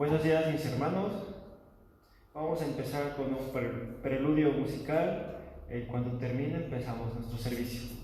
Buenos días mis hermanos, vamos a empezar con un preludio musical. Cuando termine empezamos nuestro servicio.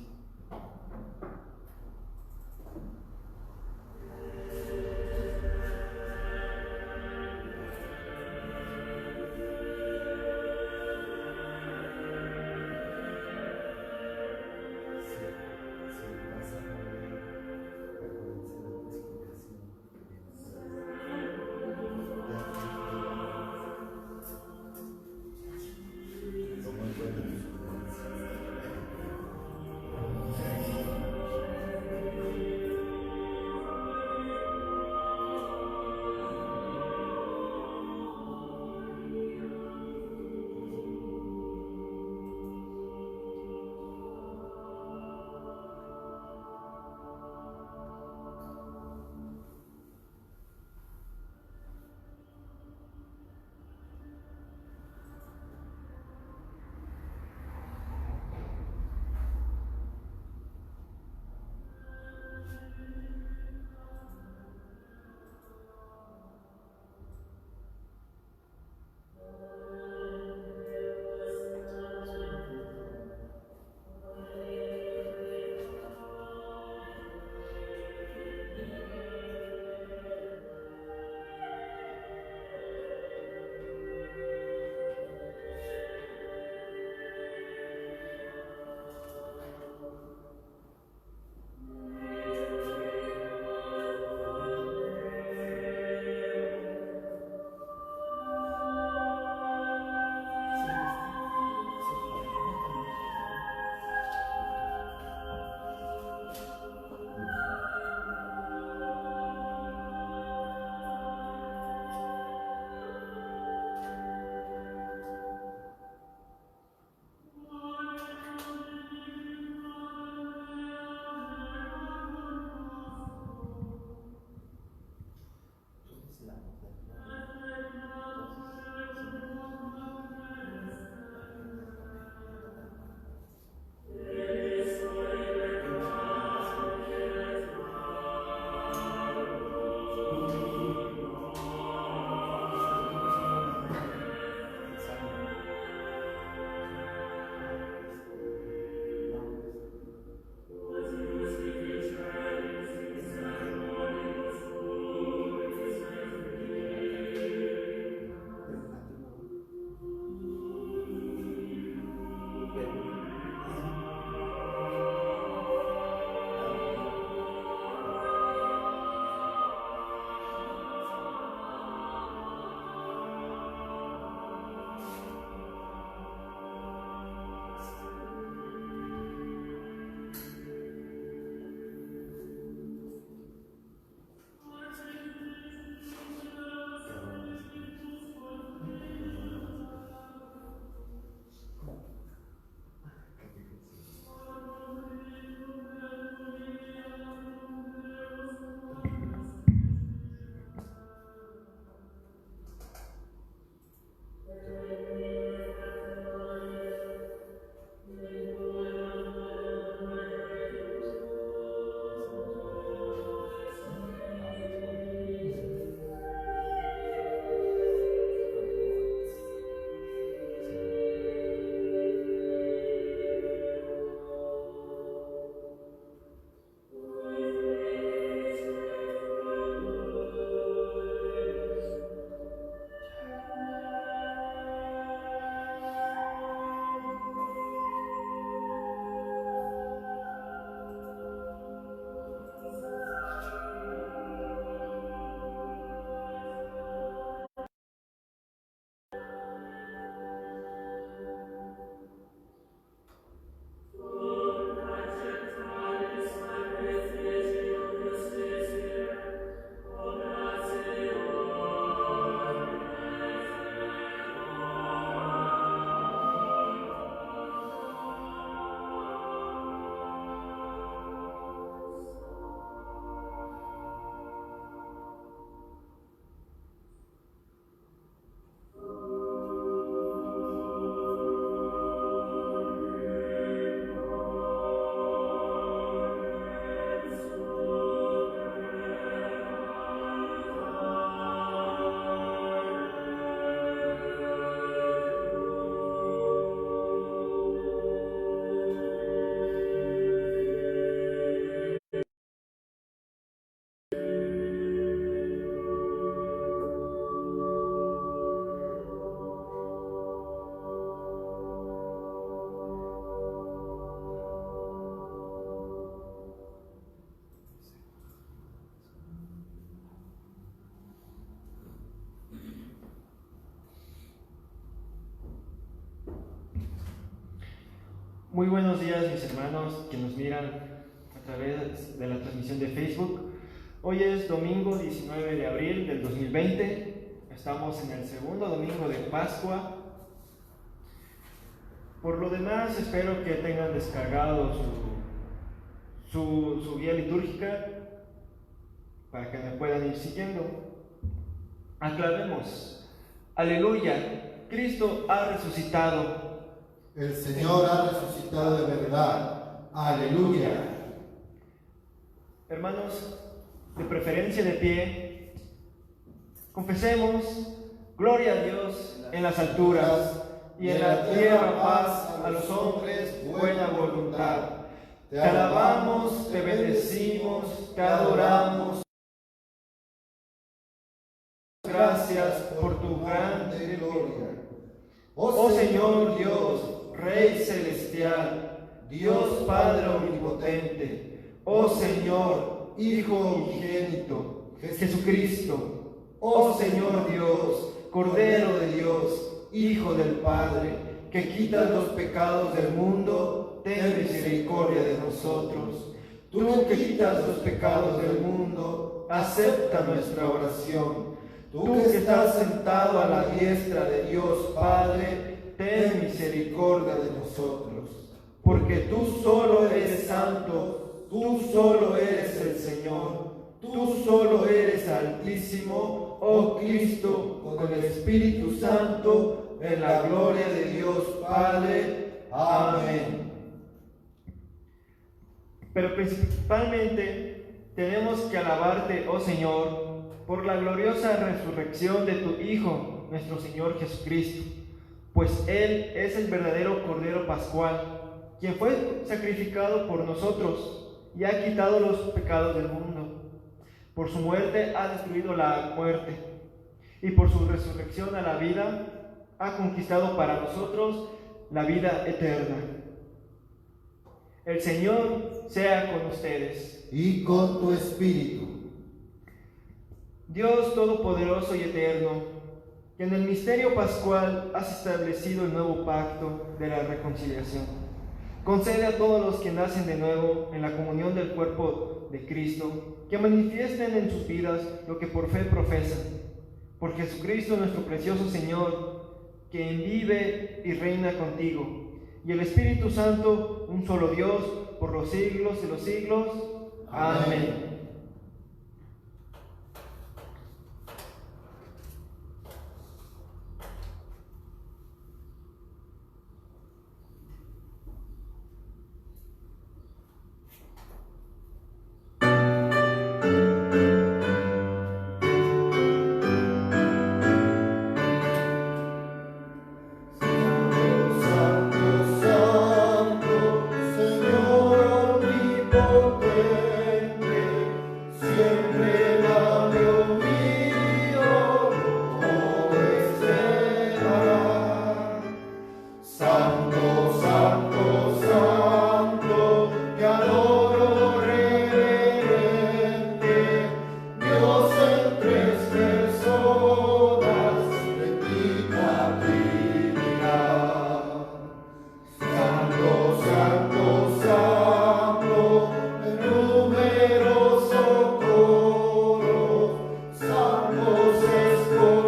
Muy buenos días, mis hermanos que nos miran a través de la transmisión de Facebook. Hoy es domingo 19 de abril del 2020. Estamos en el segundo domingo de Pascua. Por lo demás, espero que tengan descargado su guía litúrgica para que me puedan ir siguiendo. Aclamemos. Aleluya, Cristo ha resucitado. El Señor ha resucitado de verdad. Aleluya. Hermanos, de preferencia de pie, confesemos: gloria a Dios en las alturas y en la tierra paz a los hombres buena voluntad. Te alabamos, te bendecimos, te adoramos. Gracias por tu grande gloria. Oh Señor Dios, Rey celestial, Dios Padre omnipotente, oh Señor, Hijo unigénito, Jesucristo, oh Señor Dios, Cordero de Dios, Hijo del Padre, que quitas los pecados del mundo, ten misericordia de nosotros. Tú que quitas los pecados del mundo, acepta nuestra oración. Tú que estás sentado a la diestra de Dios Padre, ten misericordia de nosotros. Porque tú solo eres santo, tú solo eres el Señor, tú solo eres altísimo, oh Cristo, con el Espíritu Santo, en la gloria de Dios Padre. Amén. Pero principalmente tenemos que alabarte, oh Señor, por la gloriosa resurrección de tu Hijo, nuestro Señor Jesucristo, pues Él es el verdadero Cordero Pascual, quien fue sacrificado por nosotros y ha quitado los pecados del mundo. Por su muerte ha destruido la muerte, y por su resurrección a la vida ha conquistado para nosotros la vida eterna. El Señor sea con ustedes. Y con tu espíritu. Dios Todopoderoso y Eterno, que en el misterio pascual has establecido el nuevo pacto de la reconciliación, concede a todos los que nacen de nuevo en la comunión del cuerpo de Cristo, que manifiesten en sus vidas lo que por fe profesan. Por Jesucristo nuestro precioso Señor, que vive y reina contigo, y el Espíritu Santo, un solo Dios, por los siglos de los siglos. Amén.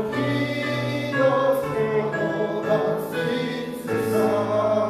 Escogidos que adoran sin cesar.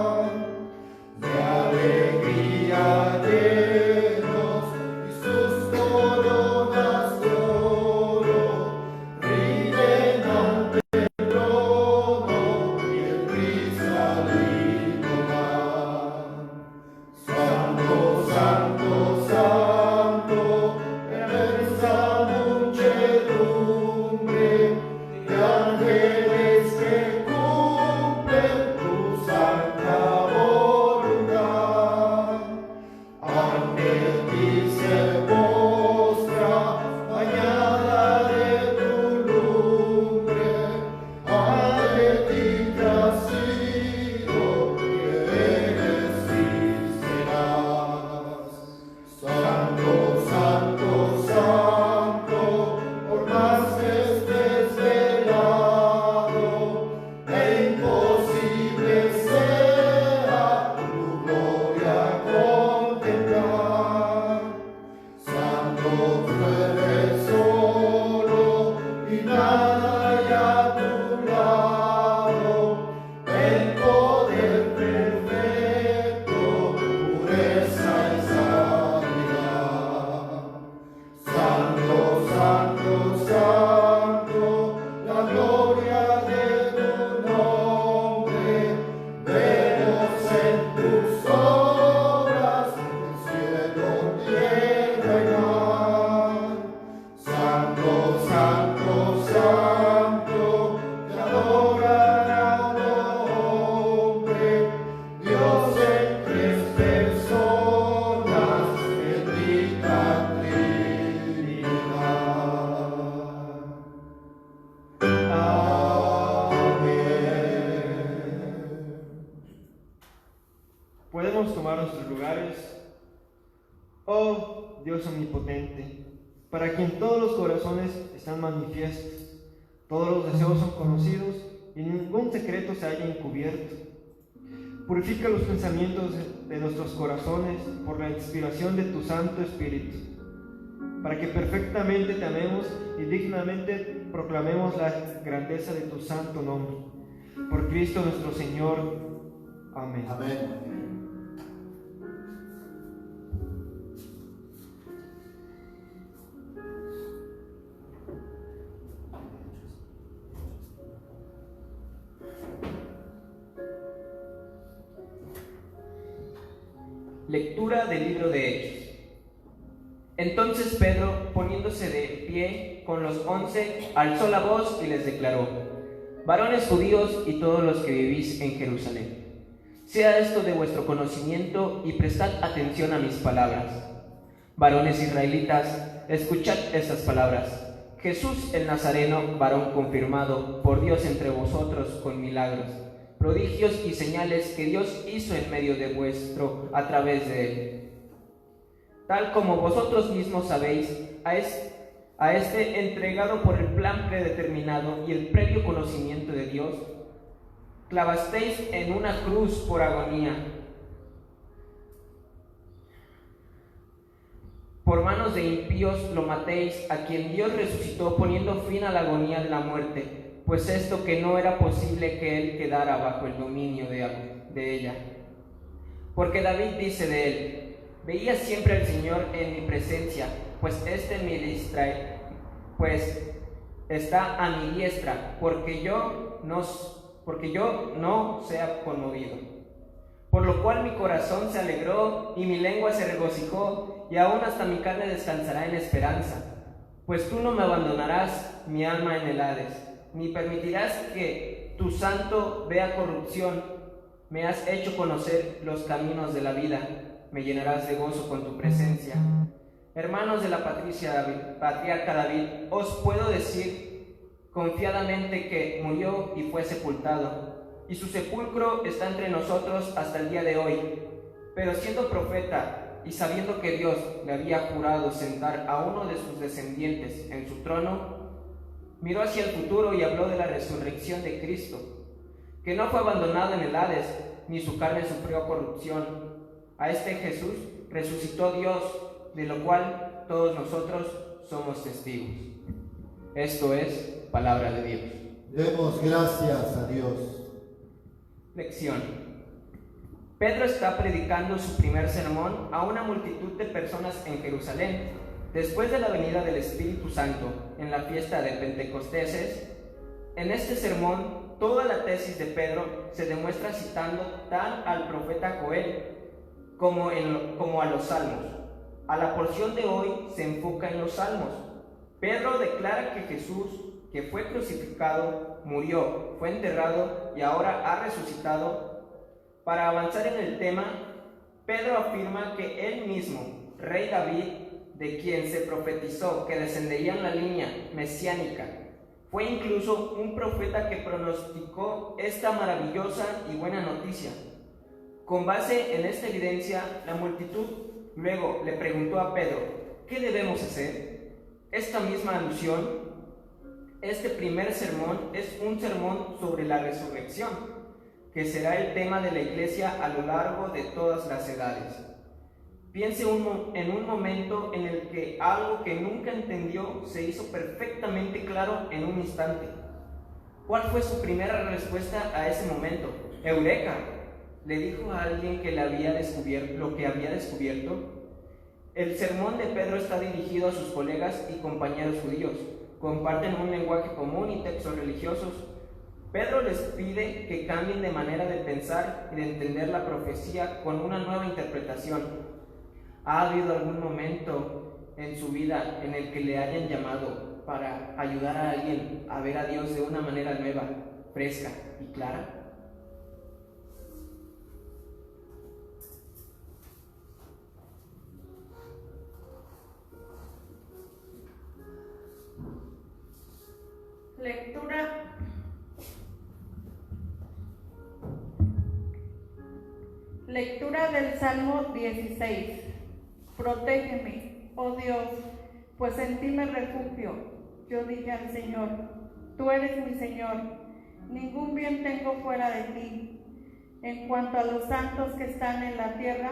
Podemos tomar nuestros lugares. Oh Dios omnipotente, para quien todos los corazones están manifiestos, todos los deseos son conocidos y ningún secreto se haya encubierto. Purifica los pensamientos de nuestros corazones por la inspiración de tu Santo Espíritu, para que perfectamente te amemos y dignamente proclamemos la grandeza de tu santo nombre. Por Cristo nuestro Señor. Amén. Amén. Lectura del libro de Hechos. Entonces Pedro, poniéndose de pie con los 11, alzó la voz y les declaró: varones judíos y todos los que vivís en Jerusalén, sea esto de vuestro conocimiento y prestad atención a mis palabras. Varones israelitas, escuchad estas palabras. Jesús el Nazareno, varón confirmado por Dios entre vosotros con milagros, prodigios y señales que Dios hizo en medio de vuestro a través de él. Tal como vosotros mismos sabéis, a este entregado por el plan predeterminado y el previo conocimiento de Dios, clavasteis en una cruz por agonía, por manos de impíos lo matéis, a quien Dios resucitó poniendo fin a la agonía de la muerte, pues esto que no era posible que él quedara bajo el dominio de ella. Porque David dice de él: veía siempre al Señor en mi presencia, pues está a mi diestra, porque yo no sea conmovido. Por lo cual mi corazón se alegró y mi lengua se regocijó, y aún hasta mi carne descansará en esperanza. Pues tú no me abandonarás mi alma en el Hades, ni permitirás que tu santo vea corrupción. Me has hecho conocer los caminos de la vida, me llenarás de gozo con tu presencia. Hermanos de la patriarca David, os puedo decir confiadamente que murió y fue sepultado, y su sepulcro está entre nosotros hasta el día de hoy. Pero siendo profeta y sabiendo que Dios le había jurado sentar a uno de sus descendientes en su trono, miró hacia el futuro y habló de la resurrección de Cristo, que no fue abandonado en el Hades, ni su carne sufrió corrupción. A este Jesús resucitó Dios, de lo cual todos nosotros somos testigos. Esto es palabra de Dios. Demos gracias a Dios. Lección. Pedro está predicando su primer sermón a una multitud de personas en Jerusalén. Después de la venida del Espíritu Santo en la fiesta de Pentecostés, en este sermón toda la tesis de Pedro se demuestra citando tan al profeta Joel como a los salmos. A la porción de hoy se enfoca en los salmos. Pedro declara que Jesús, que fue crucificado, murió, fue enterrado y ahora ha resucitado. Para avanzar en el tema, Pedro afirma que él mismo, rey David, de quien se profetizó que descendería en la línea mesiánica, fue incluso un profeta que pronosticó esta maravillosa y buena noticia. Con base en esta evidencia, la multitud luego le preguntó a Pedro: ¿qué debemos hacer? Esta misma alusión, este primer sermón, es un sermón sobre la resurrección, que será el tema de la iglesia a lo largo de todas las edades. Piense en un momento en el que algo que nunca entendió se hizo perfectamente claro en un instante. ¿Cuál fue su primera respuesta a ese momento? ¡Eureka!, le dijo a alguien que le había descubierto lo que había descubierto. El sermón de Pedro está dirigido a sus colegas y compañeros judíos. Comparten un lenguaje común y textos religiosos. Pedro les pide que cambien de manera de pensar y de entender la profecía con una nueva interpretación. ¿Ha habido algún momento en su vida en el que le hayan llamado para ayudar a alguien a ver a Dios de una manera nueva, fresca y clara? Lectura del Salmo 16. Protégeme, oh Dios, pues en ti me refugio. Yo dije al Señor, tú eres mi Señor, ningún bien tengo fuera de ti. En cuanto a los santos que están en la tierra,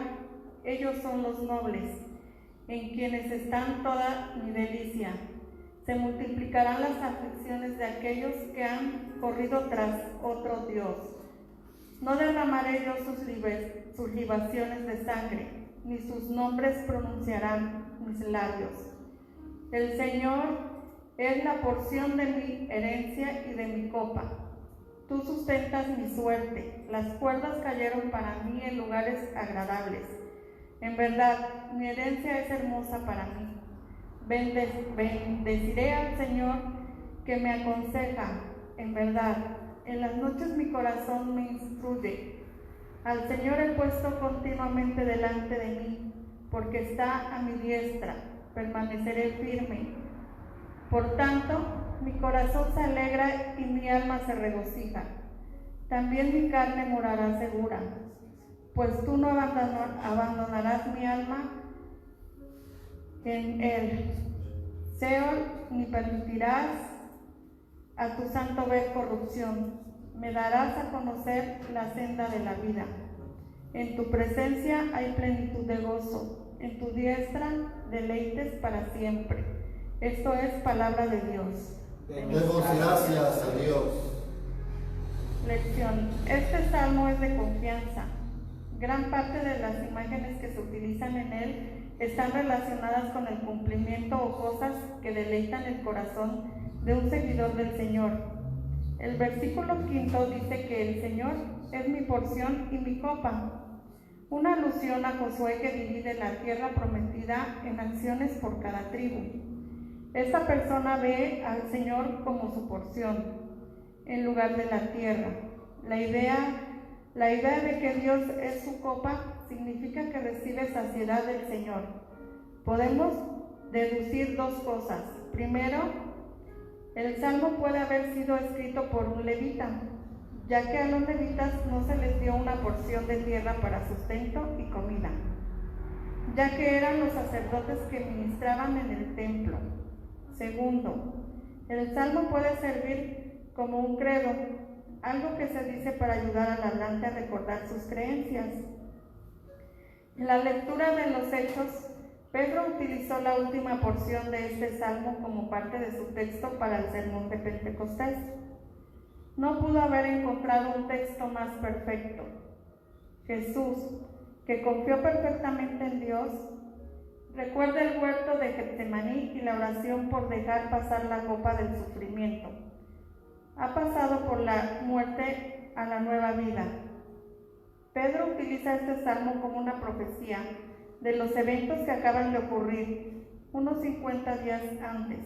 ellos son los nobles, en quienes están toda mi delicia. Se multiplicarán las aflicciones de aquellos que han corrido tras otro Dios. No derramaré yo sus libaciones de sangre, ni sus nombres pronunciarán mis labios. El Señor es la porción de mi herencia y de mi copa. Tú sustentas mi suerte, las cuerdas cayeron para mí en lugares agradables. En verdad, mi herencia es hermosa para mí. Bendeciré al Señor que me aconseja. En verdad, en las noches mi corazón me instruye. Al Señor he puesto continuamente delante de mí, porque está a mi diestra. Permaneceré firme. Por tanto, mi corazón se alegra y mi alma se regocija. También mi carne morará segura, pues tú no abandonarás mi alma en el Seol, ni permitirás a tu santo ver corrupción. Me darás a conocer la senda de la vida. En tu presencia hay plenitud de gozo, en tu diestra deleites para siempre. Esto es palabra de Dios. Demos gracias a Dios. Lección. Este salmo es de confianza. Gran parte de las imágenes que se utilizan en él están relacionadas con el cumplimiento o cosas que deleitan el corazón de un seguidor del Señor. El versículo 5 dice que el Señor es mi porción y mi copa, una alusión a Josué que divide la tierra prometida en acciones por cada tribu. Esta persona ve al Señor como su porción, en lugar de la tierra. La idea de que Dios es su copa significa que recibe saciedad del Señor. Podemos deducir dos cosas. Primero, el Salmo puede haber sido escrito por un levita, ya que a los levitas no se les dio una porción de tierra para sustento y comida, ya que eran los sacerdotes que ministraban en el templo. Segundo, el Salmo puede servir como un credo, algo que se dice para ayudar al hablante a recordar sus creencias. En la lectura de los Hechos, Pedro utilizó la última porción de este salmo como parte de su texto para el sermón de Pentecostés. No pudo haber encontrado un texto más perfecto. Jesús, que confió perfectamente en Dios, recuerda el huerto de Getsemaní y la oración por dejar pasar la copa del sufrimiento. Ha pasado por la muerte a la nueva vida. Pedro utiliza este salmo como una profecía de los eventos que acaban de ocurrir unos 50 días antes.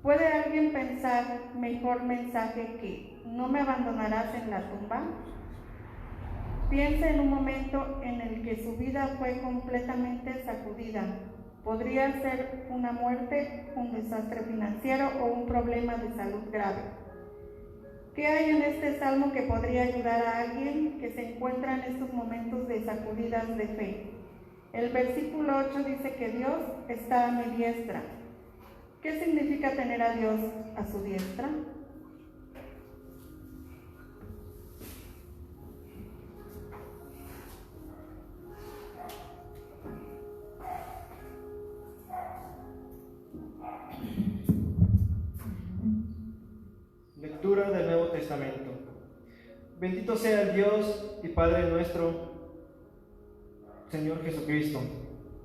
¿Puede alguien pensar mejor mensaje que no me abandonarás en la tumba? Piense en un momento en el que su vida fue completamente sacudida. Podría ser una muerte, un desastre financiero o un problema de salud grave. ¿Qué hay en este salmo que podría ayudar a alguien que se encuentra en estos momentos de sacudidas de fe? El versículo 8 dice que Dios está a mi diestra. ¿Qué significa tener a Dios a su diestra? Lectura del Nuevo Testamento. Bendito sea el Dios y Padre nuestro, Señor Jesucristo,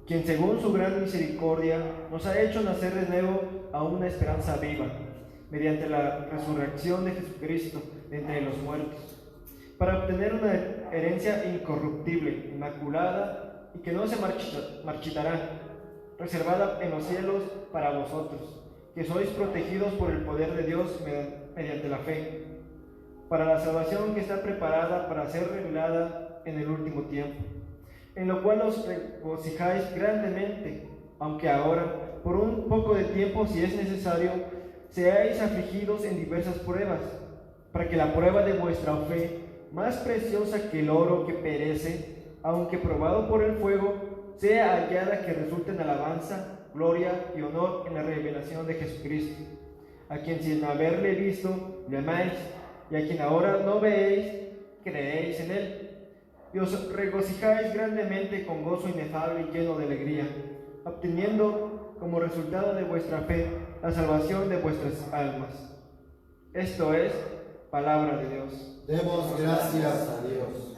quien según su gran misericordia nos ha hecho nacer de nuevo a una esperanza viva, mediante la resurrección de Jesucristo de entre los muertos, para obtener una herencia incorruptible, inmaculada y que no se marchitará, reservada en los cielos para vosotros, que sois protegidos por el poder de Dios mediante la fe, para la salvación que está preparada para ser revelada en el último tiempo, en lo cual os regocijáis grandemente, aunque ahora, por un poco de tiempo, si es necesario, seáis afligidos en diversas pruebas, para que la prueba de vuestra fe, más preciosa que el oro que perece, aunque probado por el fuego, sea hallada que resulte en alabanza, gloria y honor en la revelación de Jesucristo, a quien sin haberle visto le amáis, y a quien ahora no veéis, creéis en él, y os regocijáis grandemente con gozo inefable y lleno de alegría, obteniendo como resultado de vuestra fe la salvación de vuestras almas. Esto es palabra de Dios. Demos gracias a Dios.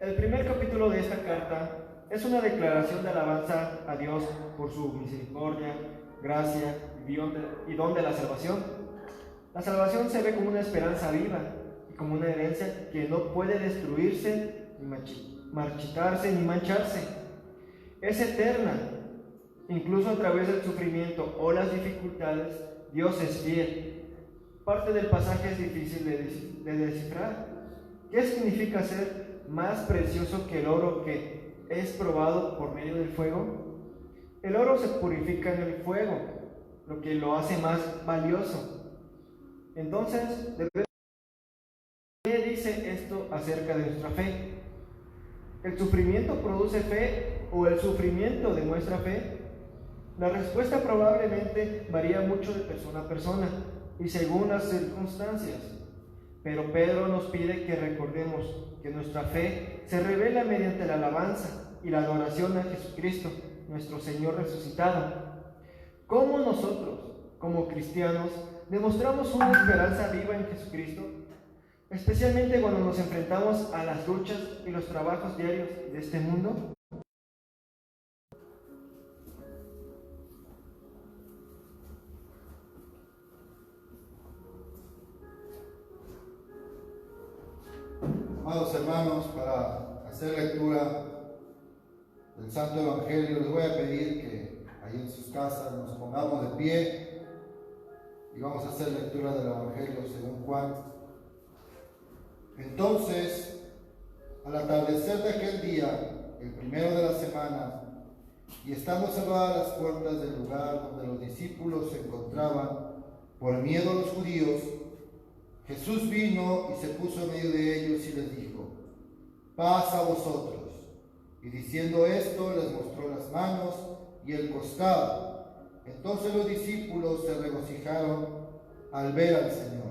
El primer capítulo de esta carta es una declaración de alabanza a Dios por su misericordia, gracia y don de la salvación. La salvación se ve como una esperanza viva y como una herencia que no puede destruirse, ni marchitarse, ni mancharse. Es eterna. Incluso a través del sufrimiento o las dificultades, Dios es fiel. Parte del pasaje es difícil de descifrar. ¿Qué significa ser más precioso que el oro que es probado por medio del fuego? El oro se purifica en el fuego, lo que lo hace más valioso. Entonces, ¿qué dice esto acerca de nuestra fe? ¿El sufrimiento produce fe o el sufrimiento demuestra fe? La respuesta probablemente varía mucho de persona a persona y según las circunstancias. Pero Pedro nos pide que recordemos que nuestra fe se revela mediante la alabanza y la adoración a Jesucristo, nuestro Señor resucitado. ¿Cómo nosotros, como cristianos, demostramos una esperanza viva en Jesucristo? Especialmente cuando nos enfrentamos a las luchas y los trabajos diarios de este mundo. Amados hermanos, para hacer lectura del Santo Evangelio, les voy a pedir que ahí en sus casas nos pongamos de pie y vamos a hacer lectura del Evangelio según Juan. Entonces, al atardecer de aquel día, el primero de la semana, y estando cerradas las puertas del lugar donde los discípulos se encontraban por miedo a los judíos, Jesús vino y se puso en medio de ellos y les dijo: paz a vosotros. Y diciendo esto, les mostró las manos y el costado. Entonces los discípulos se regocijaron al ver al Señor.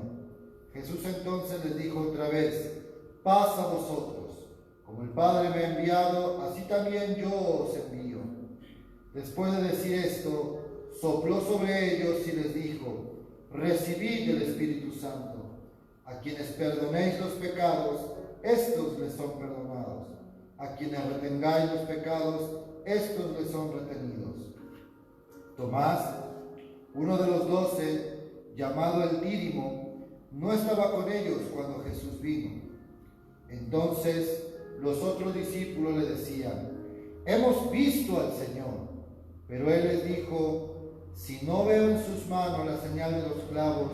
Jesús entonces les dijo otra vez: paz a vosotros. Como el Padre me ha enviado, así también yo os envío. Después de decir esto, sopló sobre ellos y les dijo: recibid el Espíritu Santo. A quienes perdonéis los pecados, estos les son perdonados. A quienes retengáis los pecados, estos les son retenidos. Tomás, uno de los 12, llamado el Dídimo, no estaba con ellos cuando Jesús vino. Entonces los otros discípulos le decían: hemos visto al Señor. Pero él les dijo: si no veo en sus manos la señal de los clavos,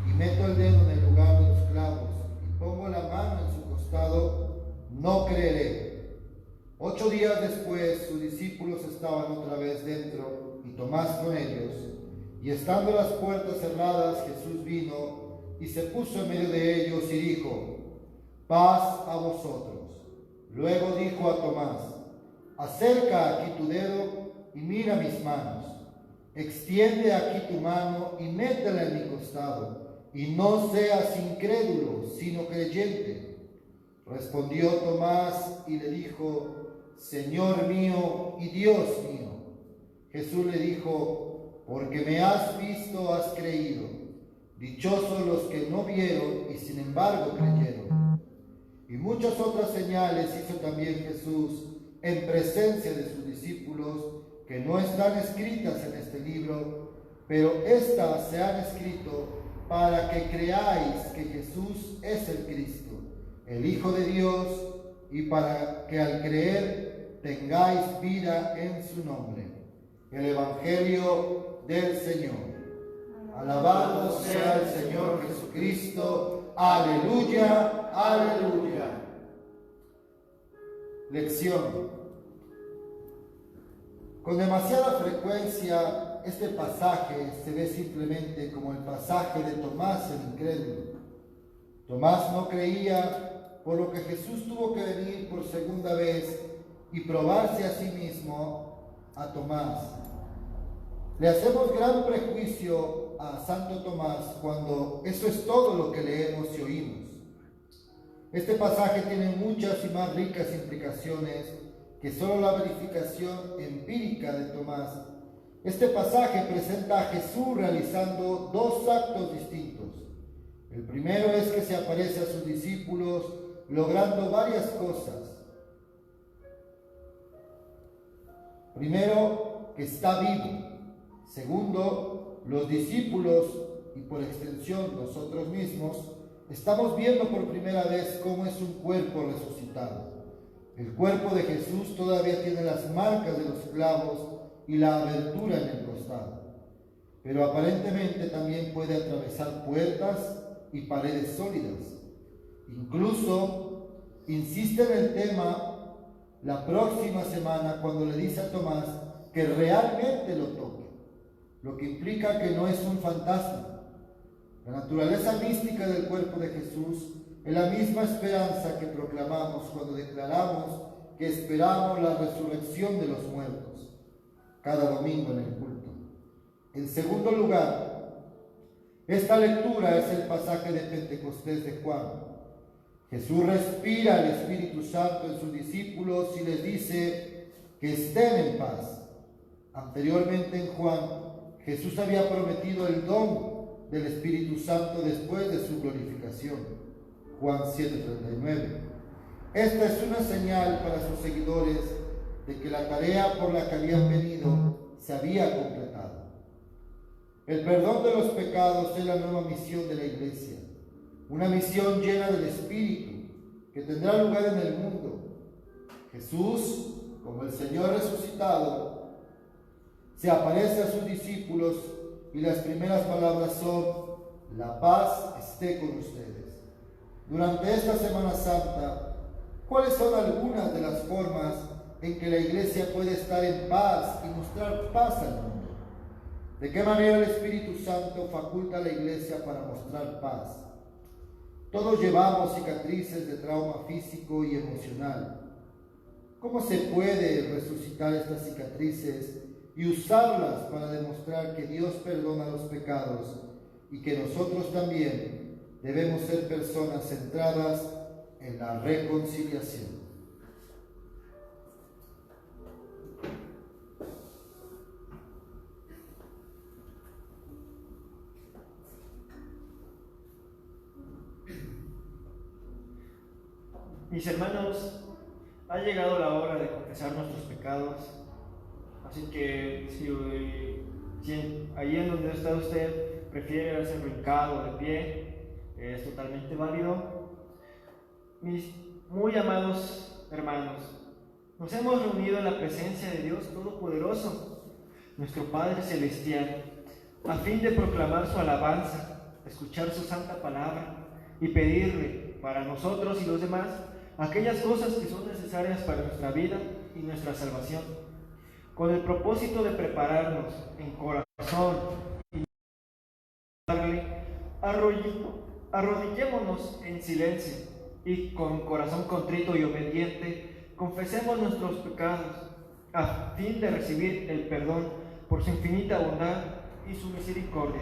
y meto el dedo en el lugar de los clavos, y pongo la mano en su costado, no creeré. 8 días después, sus discípulos estaban otra vez dentro, y Tomás con ellos. Y estando las puertas cerradas, Jesús vino y se puso en medio de ellos y dijo: paz a vosotros. Luego dijo a Tomás: acerca aquí tu dedo y mira mis manos. Extiende aquí tu mano y métela en mi costado, y no seas incrédulo, sino creyente. Respondió Tomás y le dijo: Señor mío y Dios mío. Jesús le dijo: porque me has visto, has creído. Dichosos los que no vieron y sin embargo creyeron. Y muchas otras señales hizo también Jesús en presencia de sus discípulos, que no están escritas en este libro, pero éstas se han escrito para que creáis que Jesús es el Cristo, el Hijo de Dios, y para que al creer tengáis vida en su nombre. El Evangelio del Señor. Alabado sea el Señor Jesucristo. Aleluya, aleluya. Lección. Con demasiada frecuencia este pasaje se ve simplemente como el pasaje de Tomás el incrédulo. Tomás no creía por lo que Jesús tuvo que venir por segunda vez y probarse a sí mismo a Tomás. Le hacemos gran prejuicio a Santo Tomás cuando eso es todo lo que leemos y oímos. Este pasaje tiene muchas y más ricas implicaciones que solo la verificación empírica de Tomás. Este pasaje presenta a Jesús realizando dos actos distintos. El primero es que se aparece a sus discípulos logrando varias cosas. Primero, que está vivo. Segundo, los discípulos y por extensión nosotros mismos estamos viendo por primera vez cómo es un cuerpo resucitado. El cuerpo de Jesús todavía tiene las marcas de los clavos y la abertura en el costado, pero aparentemente también puede atravesar puertas y paredes sólidas. Incluso insiste en el tema la próxima semana cuando le dice a Tomás que realmente lo toque, lo que implica que no es un fantasma. La naturaleza mística del cuerpo de Jesús es la misma esperanza que proclamamos cuando declaramos que esperamos la resurrección de los muertos cada domingo en el culto. En segundo lugar, esta lectura es el pasaje de Pentecostés de Juan. Jesús respira el Espíritu Santo en sus discípulos y les dice que estén en paz. Anteriormente en Juan, Jesús había prometido el don del Espíritu Santo después de su glorificación. Juan 7:39. Esta es una señal para sus seguidores de que la tarea por la que habían venido se había completado. El perdón de los pecados es la nueva misión de la Iglesia, una misión llena del Espíritu que tendrá lugar en el mundo. Jesús, como el Señor resucitado, se aparece a sus discípulos y las primeras palabras son: la paz esté con ustedes. Durante esta Semana Santa, ¿cuáles son algunas de las formas en que la Iglesia puede estar en paz y mostrar paz al mundo? ¿De qué manera el Espíritu Santo faculta a la Iglesia para mostrar paz? Todos llevamos cicatrices de trauma físico y emocional. ¿Cómo se puede resucitar estas cicatrices y usarlas para demostrar que Dios perdona los pecados y que nosotros también debemos ser personas centradas en la reconciliación? Mis hermanos, ha llegado la hora de confesar nuestros pecados, así que si ahí en donde está usted prefiere hacerlo hincado o de pie, es totalmente válido. Mis muy amados hermanos, nos hemos reunido en la presencia de Dios Todopoderoso, nuestro Padre Celestial, a fin de proclamar su alabanza, escuchar su santa palabra y pedirle para nosotros y los demás aquellas cosas que son necesarias para nuestra vida y nuestra salvación, con el propósito de prepararnos en corazón y darle, arrodillémonos en silencio y con corazón contrito y obediente confesemos nuestros pecados a fin de recibir el perdón por su infinita bondad y su misericordia.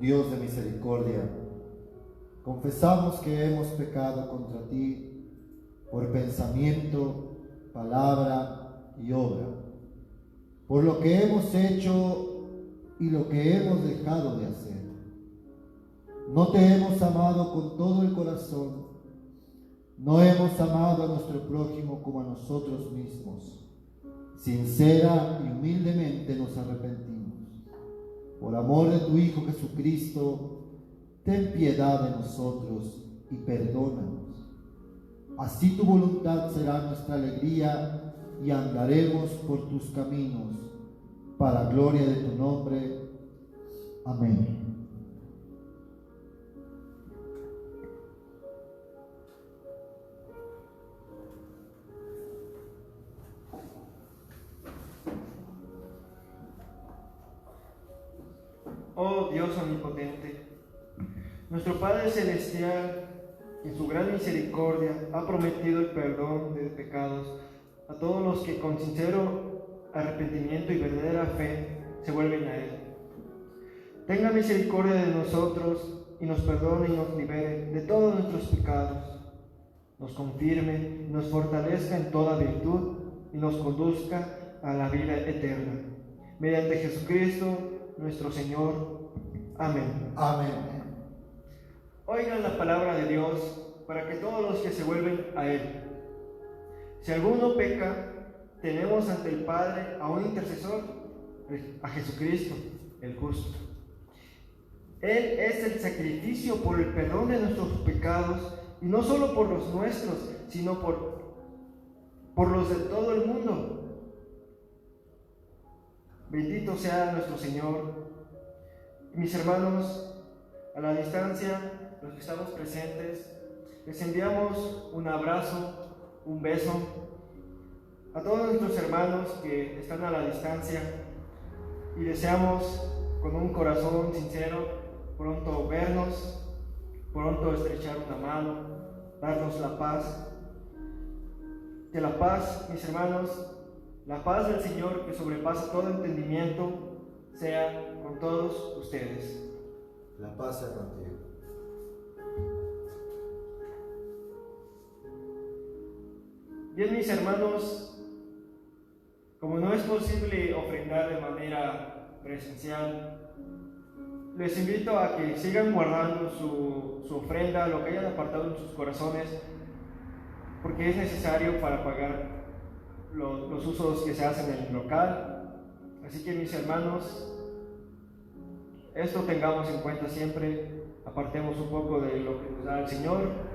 Dios de misericordia, confesamos que hemos pecado contra ti por pensamiento, palabra y obra, por lo que hemos hecho y lo que hemos dejado de hacer. No te hemos amado con todo el corazón, no hemos amado a nuestro prójimo como a nosotros mismos. Sincera y humildemente nos arrepentimos. Por amor de tu Hijo Jesucristo, ten piedad de nosotros y perdónanos. Así tu voluntad será nuestra alegría y andaremos por tus caminos, para gloria de tu nombre. Amén. Oh Dios omnipotente, nuestro Padre Celestial, en su gran misericordia, ha prometido el perdón de pecados a todos los que con sincero arrepentimiento y verdadera fe se vuelven a Él. Tenga misericordia de nosotros y nos perdone y nos libere de todos nuestros pecados, nos confirme y nos fortalezca en toda virtud y nos conduzca a la vida eterna. Mediante Jesucristo nuestro Señor. Amén. Amén. Oigan la palabra de Dios para que todos los que se vuelven a Él. Si alguno peca, tenemos ante el Padre a un intercesor, a Jesucristo, el justo. Él es el sacrificio por el perdón de nuestros pecados, y no solo por los nuestros, sino por los de todo el mundo. Bendito sea nuestro Señor. Mis hermanos, a la distancia, los que estamos presentes, les enviamos un abrazo, un beso a todos nuestros hermanos que están a la distancia, y deseamos con un corazón sincero pronto vernos, pronto estrechar una mano, darnos la paz. Que la paz, mis hermanos, la paz del Señor, que sobrepasa todo entendimiento, sea con todos ustedes. La paz sea contigo. Bien, mis hermanos, como no es posible ofrendar de manera presencial, les invito a que sigan guardando su ofrenda, lo que hayan apartado en sus corazones, porque es necesario para pagar los usos que se hacen en el local. Así que, mis hermanos, esto tengamos en cuenta siempre, apartemos un poco de lo que nos da el Señor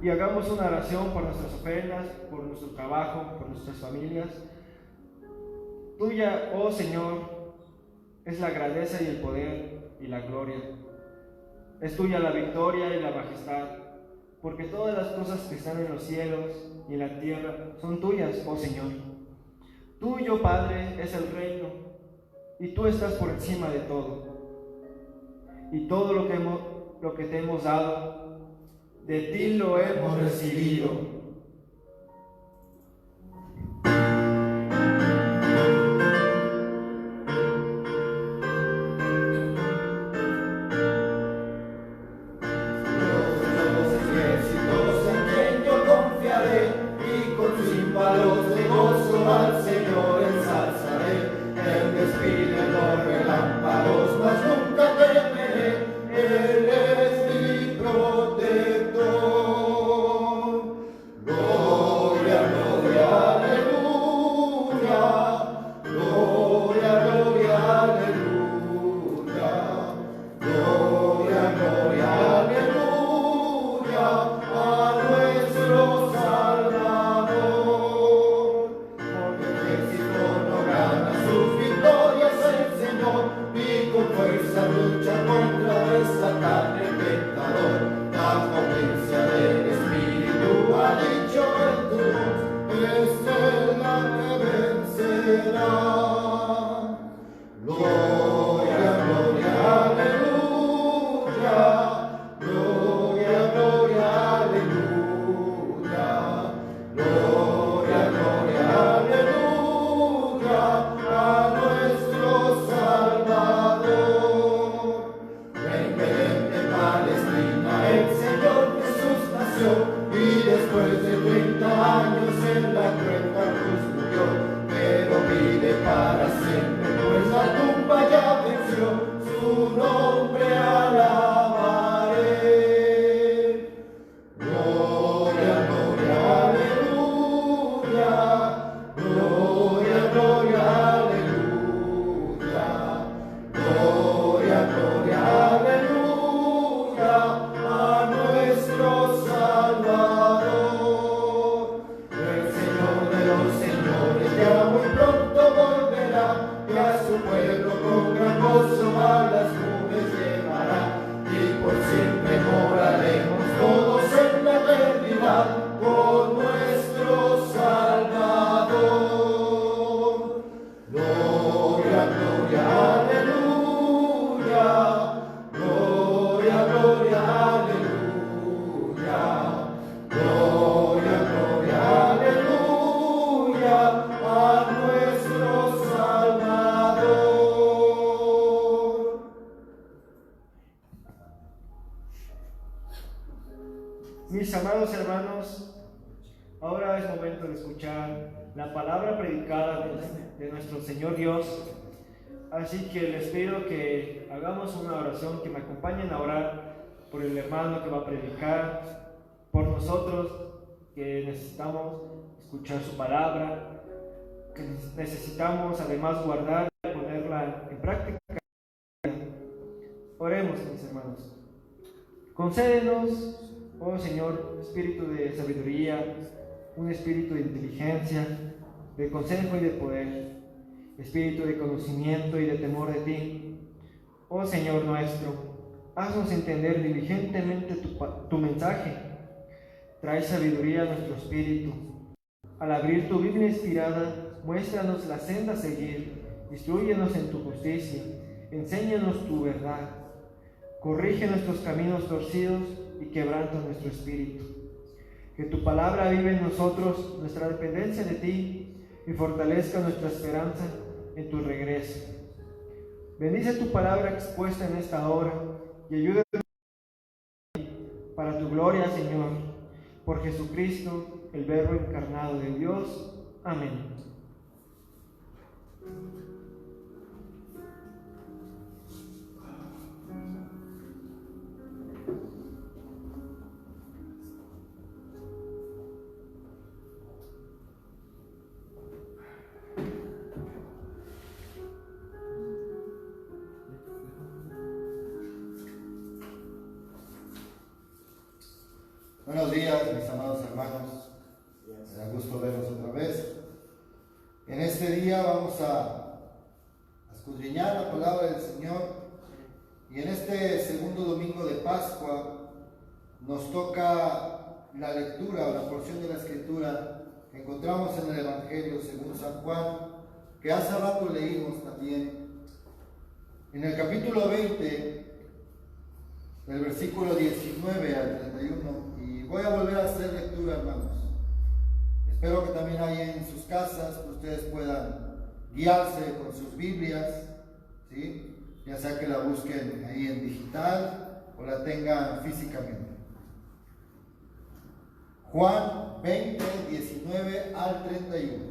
y hagamos una oración por nuestras ofrendas, por nuestro trabajo, por nuestras familias. Tuya, oh Señor, es la grandeza y el poder y la gloria. Es tuya la victoria y la majestad, porque todas las cosas que están en los cielos y en la tierra son tuyas, oh Señor. Tuyo, Padre, es el reino, y tú estás por encima de todo. Y todo lo que te hemos dado, de ti lo hemos recibido. ahora es momento de escuchar la palabra predicada de nuestro Señor Dios. Así que les pido que hagamos una oración, que me acompañen a orar por el hermano que va a predicar, por nosotros que necesitamos escuchar su palabra, que necesitamos además guardar y ponerla en práctica. Oremos, mis hermanos. Concédenos, oh Señor, espíritu de sabiduría, un espíritu de inteligencia, de consejo y de poder, espíritu de conocimiento y de temor de ti. Oh Señor nuestro, haznos entender diligentemente tu mensaje. Trae sabiduría a nuestro espíritu. Al abrir tu Biblia inspirada, muéstranos la senda a seguir, instrúyenos en tu justicia, enséñanos tu verdad. Corrige nuestros caminos torcidos y quebranta nuestro espíritu. Que tu palabra vive en nosotros, nuestra dependencia de ti, y fortalezca nuestra esperanza en tu regreso. Bendice tu palabra expuesta en esta hora y ayúdanos para tu gloria, Señor, por Jesucristo, el Verbo encarnado de Dios. Amén. Buenos días, mis amados hermanos. Me da gusto verlos otra vez. En este día vamos a escudriñar la palabra del Señor, y en este segundo domingo de Pascua nos toca la lectura o la porción de la Escritura que encontramos en el Evangelio según San Juan, que hace rato leímos también. En el capítulo 20, del versículo 19 al 31, y voy a volver a hacer lectura, hermanos. Espero que también ahí en sus casas ustedes puedan guiarse con sus Biblias, ¿sí? Ya sea que la busquen ahí en digital o la tengan físicamente. Juan 20, 19 al 31.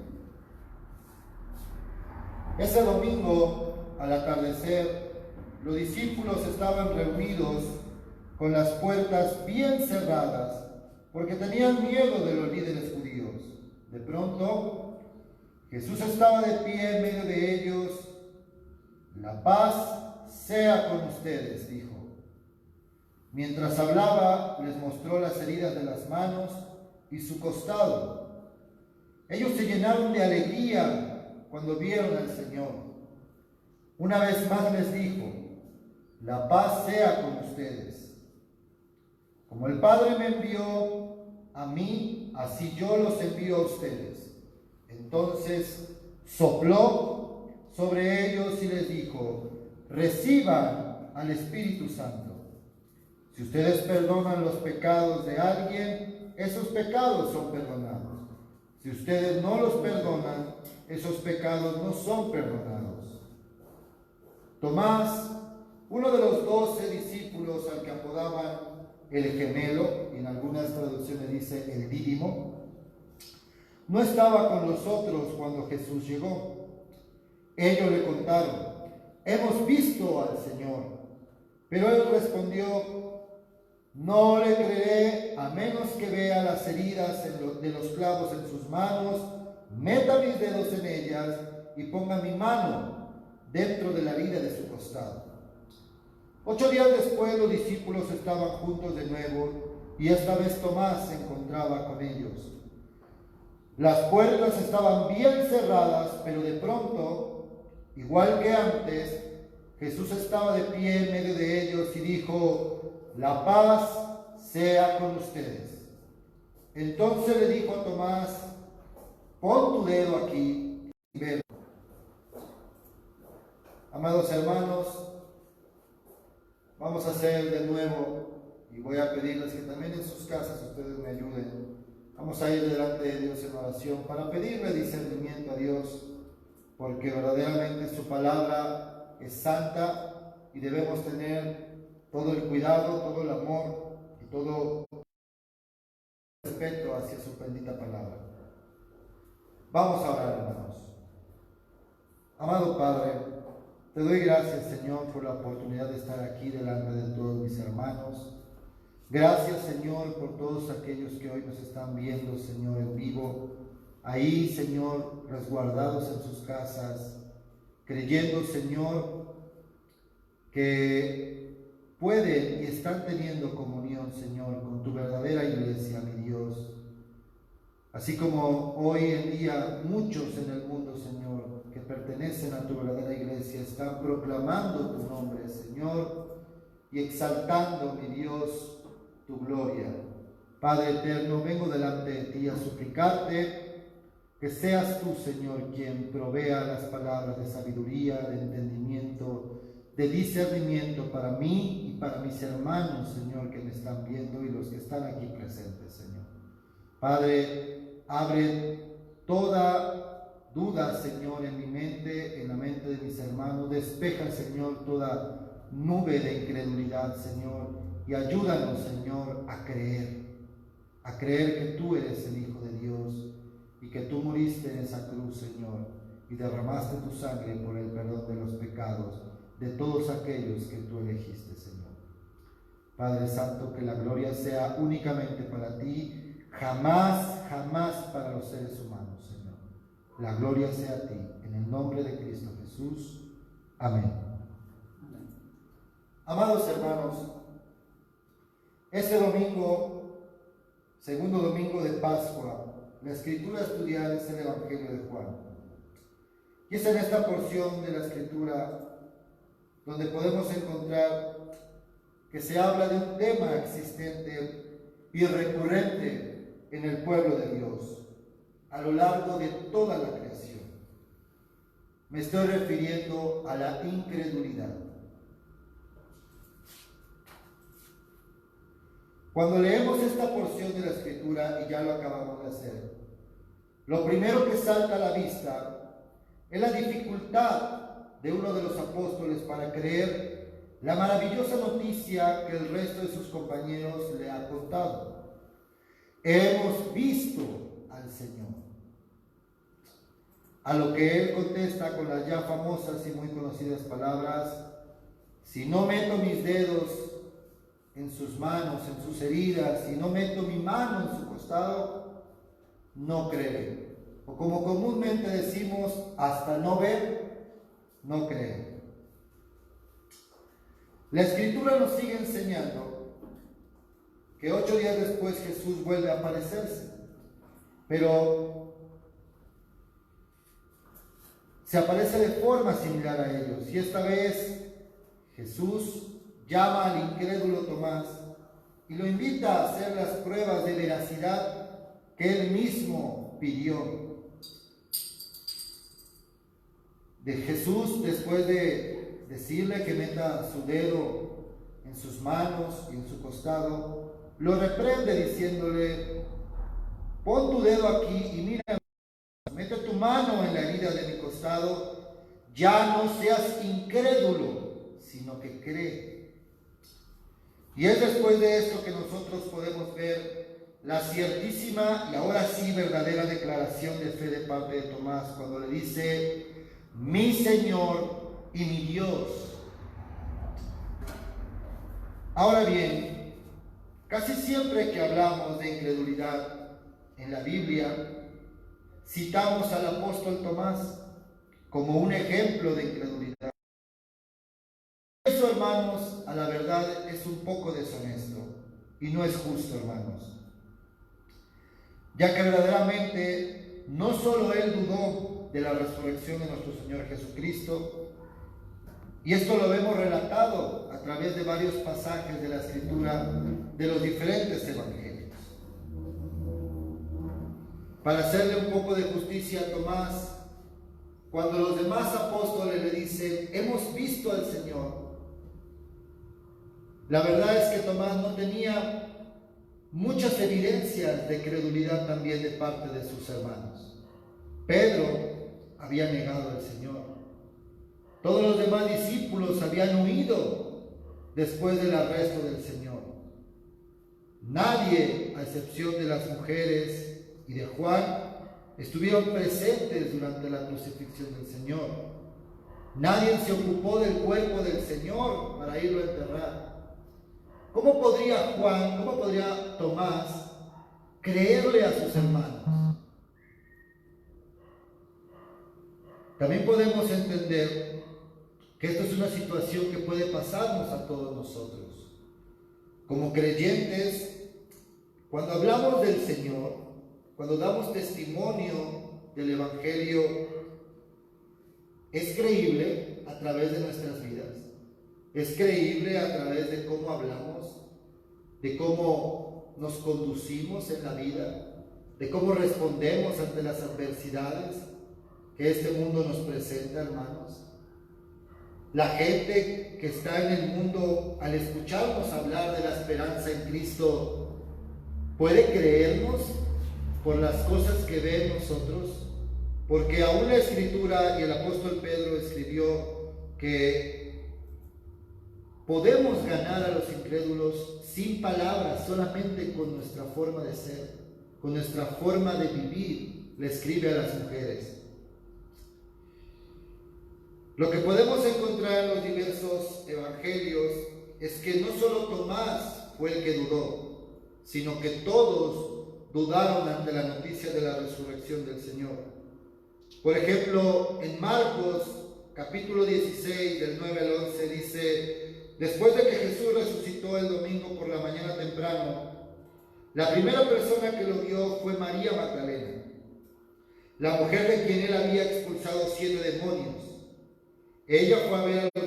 Ese domingo, al atardecer, los discípulos estaban reunidos con las puertas bien cerradas, porque tenían miedo de los líderes judíos. De pronto, Jesús estaba de pie en medio de ellos. La paz sea con ustedes, dijo. Mientras hablaba, les mostró las heridas de las manos y su costado. Ellos se llenaron de alegría cuando vieron al Señor. Una vez más les dijo: la paz sea con ustedes. Como el Padre me envió a mí, así yo los envío a ustedes. Entonces sopló sobre ellos y les dijo: reciban al Espíritu Santo. Si ustedes perdonan los pecados de alguien, esos pecados son perdonados. Si ustedes no los perdonan, esos pecados no son perdonados. Tomás, uno de los 12 discípulos al que apodaban el gemelo, y en algunas traducciones dice el dídimo, no estaba con nosotros cuando Jesús llegó. Ellos le contaron: hemos visto al Señor. Pero él respondió: no le creeré a menos que vea las heridas de los clavos en sus manos, meta mis dedos en ellas y ponga mi mano dentro de la herida de su costado. 8 días después los discípulos estaban juntos de nuevo, y esta vez Tomás se encontraba con ellos. Las puertas estaban bien cerradas, pero de pronto, igual que antes, Jesús estaba de pie en medio de ellos y dijo: la paz sea con ustedes. Entonces le dijo a Tomás: pon tu dedo aquí y ve. Amados hermanos, vamos a hacer de nuevo, y voy a pedirles que también en sus casas ustedes me ayuden. Vamos a ir delante de Dios en oración para pedirle discernimiento a Dios, porque verdaderamente su palabra es santa y debemos tener todo el cuidado, todo el amor y todo respeto hacia su bendita palabra. Vamos a orar, hermanos. Amado Padre, te doy gracias, Señor, por la oportunidad de estar aquí delante de todos mis hermanos. Gracias, Señor, por todos aquellos que hoy nos están viendo, Señor, en vivo. Ahí, Señor, resguardados en sus casas, creyendo, Señor, que pueden y están teniendo comunión, Señor, con tu verdadera iglesia, mi Dios. Así como hoy en día muchos en el mundo, Señor, que pertenecen a tu verdadera iglesia, están proclamando tu nombre, Señor, y exaltando, mi Dios, tu gloria. Padre eterno, vengo delante de ti a suplicarte que seas tú, Señor, quien provea las palabras de sabiduría, de entendimiento, de discernimiento para mí y para mis hermanos, Señor, que me están viendo y los que están aquí presentes, Señor. Padre, abre toda duda, Señor, en mi mente, en la mente de mis hermanos. Despeja, Señor, toda nube de incredulidad, Señor, y ayúdanos, Señor, a creer que tú eres el Hijo de Dios y que tú moriste en esa cruz, Señor, y derramaste tu sangre por el perdón de los pecados de todos aquellos que tú elegiste, Señor. Padre Santo, que la gloria sea únicamente para ti, jamás, jamás para los seres humanos, Señor. La gloria sea a ti, en el nombre de Cristo Jesús. Amén. Amados hermanos, este domingo, segundo domingo de Pascua, la escritura a estudiar es el Evangelio de Juan. Y es en esta porción de la escritura donde podemos encontrar que se habla de un tema existente y recurrente en el pueblo de Dios a lo largo de toda la creación. Me estoy refiriendo a la incredulidad. Cuando leemos esta porción de la escritura, y ya lo acabamos de hacer, lo primero que salta a la vista es la dificultad de uno de los apóstoles para creer la maravillosa noticia que el resto de sus compañeros le ha contado. Hemos visto al Señor. A lo que él contesta con las ya famosas y muy conocidas palabras: si no meto mis dedos en sus manos, en sus heridas, si no meto mi mano en su costado, no creeré. O como comúnmente decimos, hasta no ver, no creer. La escritura nos sigue enseñando que 8 días después Jesús vuelve a aparecerse, pero se aparece de forma similar a ellos, y esta vez Jesús llama al incrédulo Tomás y lo invita a hacer las pruebas de veracidad que él mismo pidió. De Jesús, después de decirle que meta su dedo en sus manos y en su costado, lo reprende diciéndole: pon tu dedo aquí y mira, mete tu mano en la herida de mi costado, ya no seas incrédulo, sino que cree. Y es después de esto que nosotros podemos ver la ciertísima y ahora sí verdadera declaración de fe de parte de Tomás, cuando le dice: mi Señor y mi Dios. Ahora bien, casi siempre que hablamos de incredulidad en la Biblia, citamos al apóstol Tomás como un ejemplo de incredulidad. Eso, hermanos, a la verdad es un poco deshonesto y no es justo, hermanos, ya que verdaderamente no solo él dudó de la resurrección de nuestro Señor Jesucristo, y esto lo vemos relatado a través de varios pasajes de la escritura de los diferentes evangelios. Para hacerle un poco de justicia a Tomás, cuando los demás apóstoles le dicen: hemos visto al Señor, la verdad es que Tomás no tenía muchas evidencias de credulidad también de parte de sus hermanos. Pedro había negado al Señor. Todos los demás discípulos habían huido después del arresto del Señor. Nadie, a excepción de las mujeres y de Juan, estuvieron presentes durante la crucifixión del Señor. Nadie se ocupó del cuerpo del Señor para irlo a enterrar. ¿Cómo podría Juan, cómo podría Tomás creerle a sus hermanos? También podemos entender que esto es una situación que puede pasarnos a todos nosotros. Como creyentes, cuando hablamos del Señor, cuando damos testimonio del Evangelio, es creíble a través de nuestras vidas. Es creíble a través de cómo hablamos, de cómo nos conducimos en la vida, de cómo respondemos ante las adversidades que este mundo nos presenta, hermanos. La gente que está en el mundo, al escucharnos hablar de la esperanza en Cristo, puede creernos por las cosas que ve en nosotros, porque aún la Escritura y el apóstol Pedro escribió que podemos ganar a los incrédulos sin palabras, solamente con nuestra forma de ser, con nuestra forma de vivir, le escribe a las mujeres. Lo que podemos encontrar en los diversos evangelios es que no solo Tomás fue el que dudó, sino que todos dudaron ante la noticia de la resurrección del Señor. Por ejemplo, en Marcos capítulo 16 del 9 al 11 dice: después de que Jesús resucitó el domingo por la mañana temprano, la primera persona que lo vio fue María Magdalena, la mujer de quien él había expulsado 7 demonios. Ella fue a ver a los que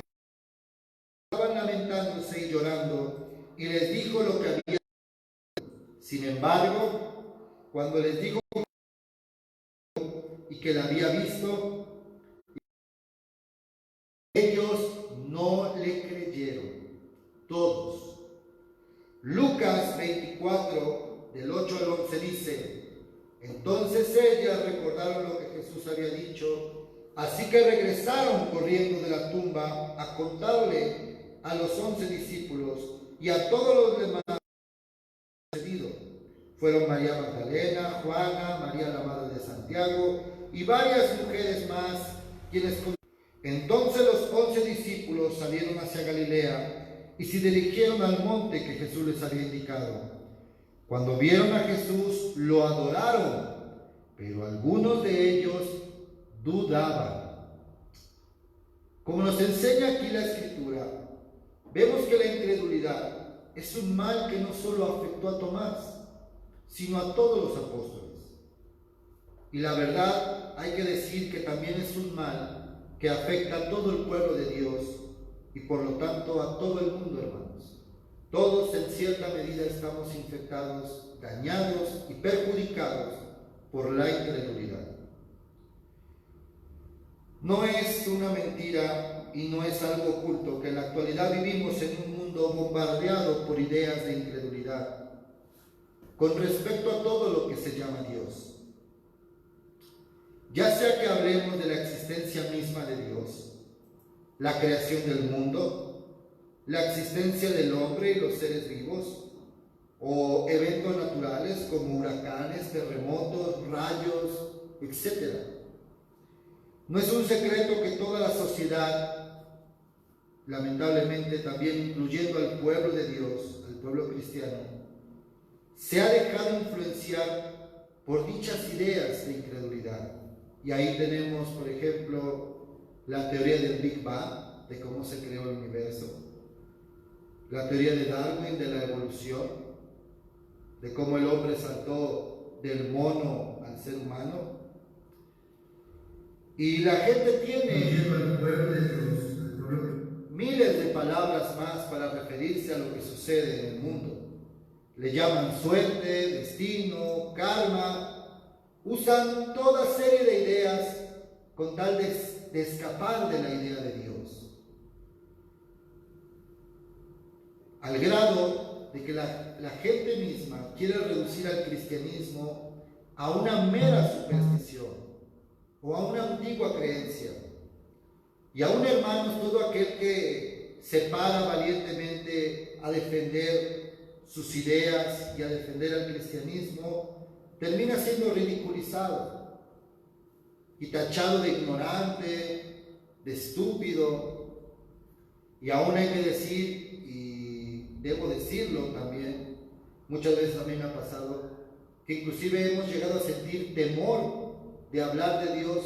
estaban lamentándose y llorando, y les dijo lo que había hecho. Sin embargo, cuando les dijo y que la había visto, ellos no le creyeron, todos. Lucas 24, del 8 al 11 dice: entonces ellas recordaron lo que Jesús había dicho, así que regresaron corriendo de la tumba a contarle a los 11 discípulos y a todos los demás sucedido. Fueron María Magdalena, Juana, María la madre de Santiago y varias mujeres más quienes. Entonces los 11 discípulos salieron hacia Galilea y se dirigieron al monte que Jesús les había indicado. Cuando vieron a Jesús, lo adoraron, pero algunos de ellos dudaban. Como nos enseña aquí la Escritura, vemos que la incredulidad es un mal que no solo afectó a Tomás, sino a todos los apóstoles. Y la verdad, hay que decir que también es un mal que afecta a todo el pueblo de Dios y por lo tanto a todo el mundo, hermanos. Todos en cierta medida estamos infectados, dañados y perjudicados por la incredulidad. No es una mentira y no es algo oculto que en la actualidad vivimos en un mundo bombardeado por ideas de incredulidad con respecto a todo lo que se llama Dios. Ya sea que hablemos de la existencia misma de Dios, la creación del mundo, la existencia del hombre y los seres vivos, o eventos naturales como huracanes, terremotos, rayos, etc. No es un secreto que toda la sociedad, lamentablemente también incluyendo al pueblo de Dios, al pueblo cristiano, se ha dejado influenciar por dichas ideas de incredulidad. Y ahí tenemos, por ejemplo, la teoría del Big Bang, de cómo se creó el universo, la teoría de Darwin de la evolución, de cómo el hombre saltó del mono al ser humano. Y la gente tiene miles de palabras más para referirse a lo que sucede en el mundo. Le llaman suerte, destino, karma. Usan toda serie de ideas con tal de escapar de la idea de Dios. Al grado de que la gente misma quiere reducir al cristianismo a una mera superstición o a una antigua creencia. Y aún, hermanos, todo aquel que se para valientemente a defender sus ideas y a defender al cristianismo, termina siendo ridiculizado y tachado de ignorante, de estúpido. Y aún hay que decir, y debo decirlo también, muchas veces a mí me ha pasado, que inclusive hemos llegado a sentir temor de hablar de Dios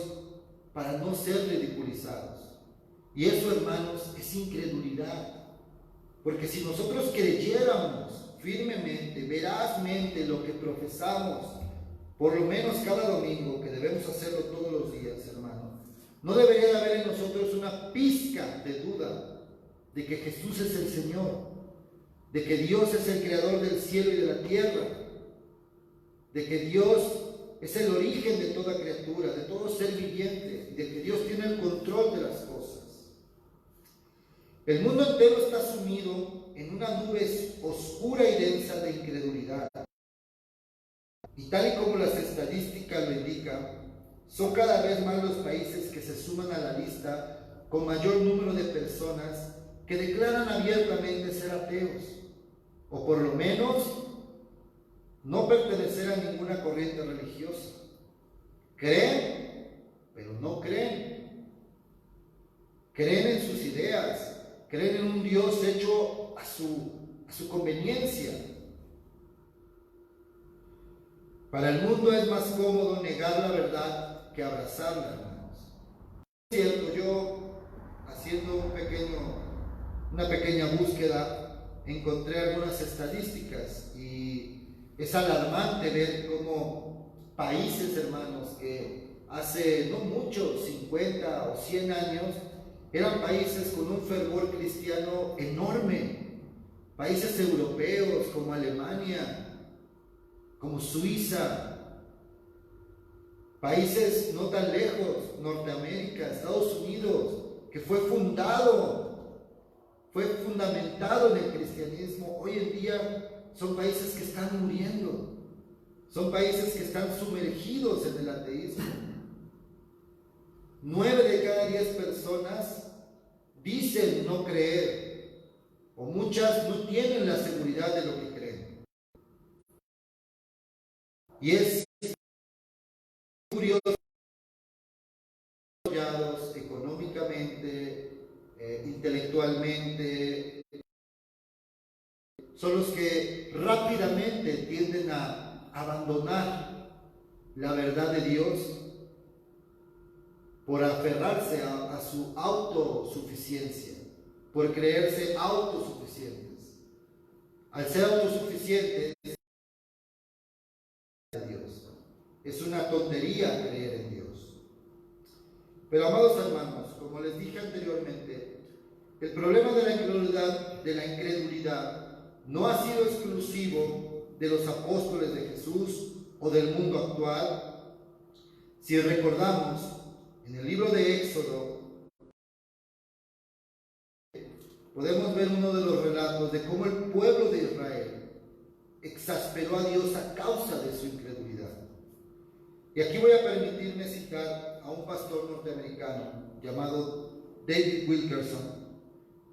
para no ser ridiculizados. Y eso, hermanos, es incredulidad. Porque si nosotros creyéramos firmemente, verazmente lo que profesamos, por lo menos cada domingo, que debemos hacerlo todos los días, hermano, no debería de haber en nosotros una pizca de duda de que Jesús es el Señor, de que Dios es el creador del cielo y de la tierra, de que Dios es el origen de toda criatura, de todo ser viviente, y de que Dios tiene el control de las cosas. El mundo entero está sumido en una nube oscura y densa de incredulidad. Y tal y como las estadísticas lo indican, son cada vez más los países que se suman a la lista con mayor número de personas que declaran abiertamente ser ateos, o por lo menos no pertenecer a ninguna corriente religiosa. Creen, pero no creen. Creen en sus ideas, creen en un Dios hecho a su conveniencia. Para el mundo es más cómodo negar la verdad que abrazarla, hermanos. Es cierto, yo haciendo una pequeña búsqueda encontré algunas estadísticas y es alarmante ver cómo países, hermanos, que hace no mucho, 50 o 100 años, eran países con un fervor cristiano enorme, países europeos como Alemania, como Suiza, países no tan lejos, Norteamérica, Estados Unidos, que fue fundamentado en el cristianismo. Hoy en día son países que están muriendo, son países que están sumergidos en el ateísmo. 9 de cada 10 personas dicen no creer, o muchas no tienen la seguridad de lo que creen. Y es curioso, económicamente, intelectualmente, son los que rápidamente tienden a abandonar la verdad de Dios por aferrarse a su autosuficiencia, por creerse autosuficientes. Al ser autosuficientes, Dios. Es una tontería creer en Dios. Pero, amados hermanos, como les dije anteriormente, el problema de la incredulidad no ha sido exclusivo de los apóstoles de Jesús o del mundo actual. Si recordamos, en el libro de Éxodo podemos ver uno de los relatos de cómo el pueblo de Israel exasperó a Dios a causa de su incredulidad. Y aquí voy a permitirme citar a un pastor norteamericano llamado David Wilkerson,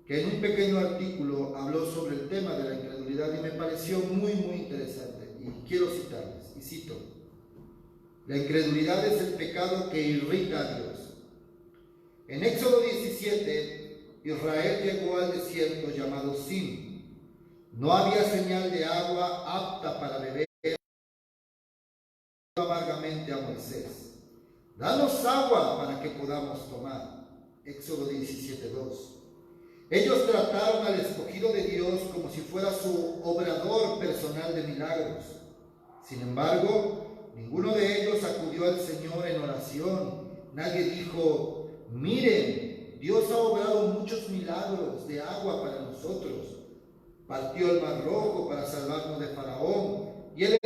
que en un pequeño artículo habló sobre el tema de la incredulidad y me pareció muy interesante, y quiero citarles, y cito: la incredulidad es el pecado que irrita a Dios. En Éxodo 17, Israel llegó al desierto llamado Sin. No había señal de agua apta para beber. Amargamente a Moisés: danos agua para que podamos tomar. Éxodo 17:2. Ellos trataron al escogido de Dios como si fuera su obrador personal de milagros. Sin embargo, ninguno de ellos acudió al Señor en oración. Nadie dijo: miren, Dios ha obrado muchos milagros de agua para nosotros. Partió el mar rojo para salvarnos de Faraón, y él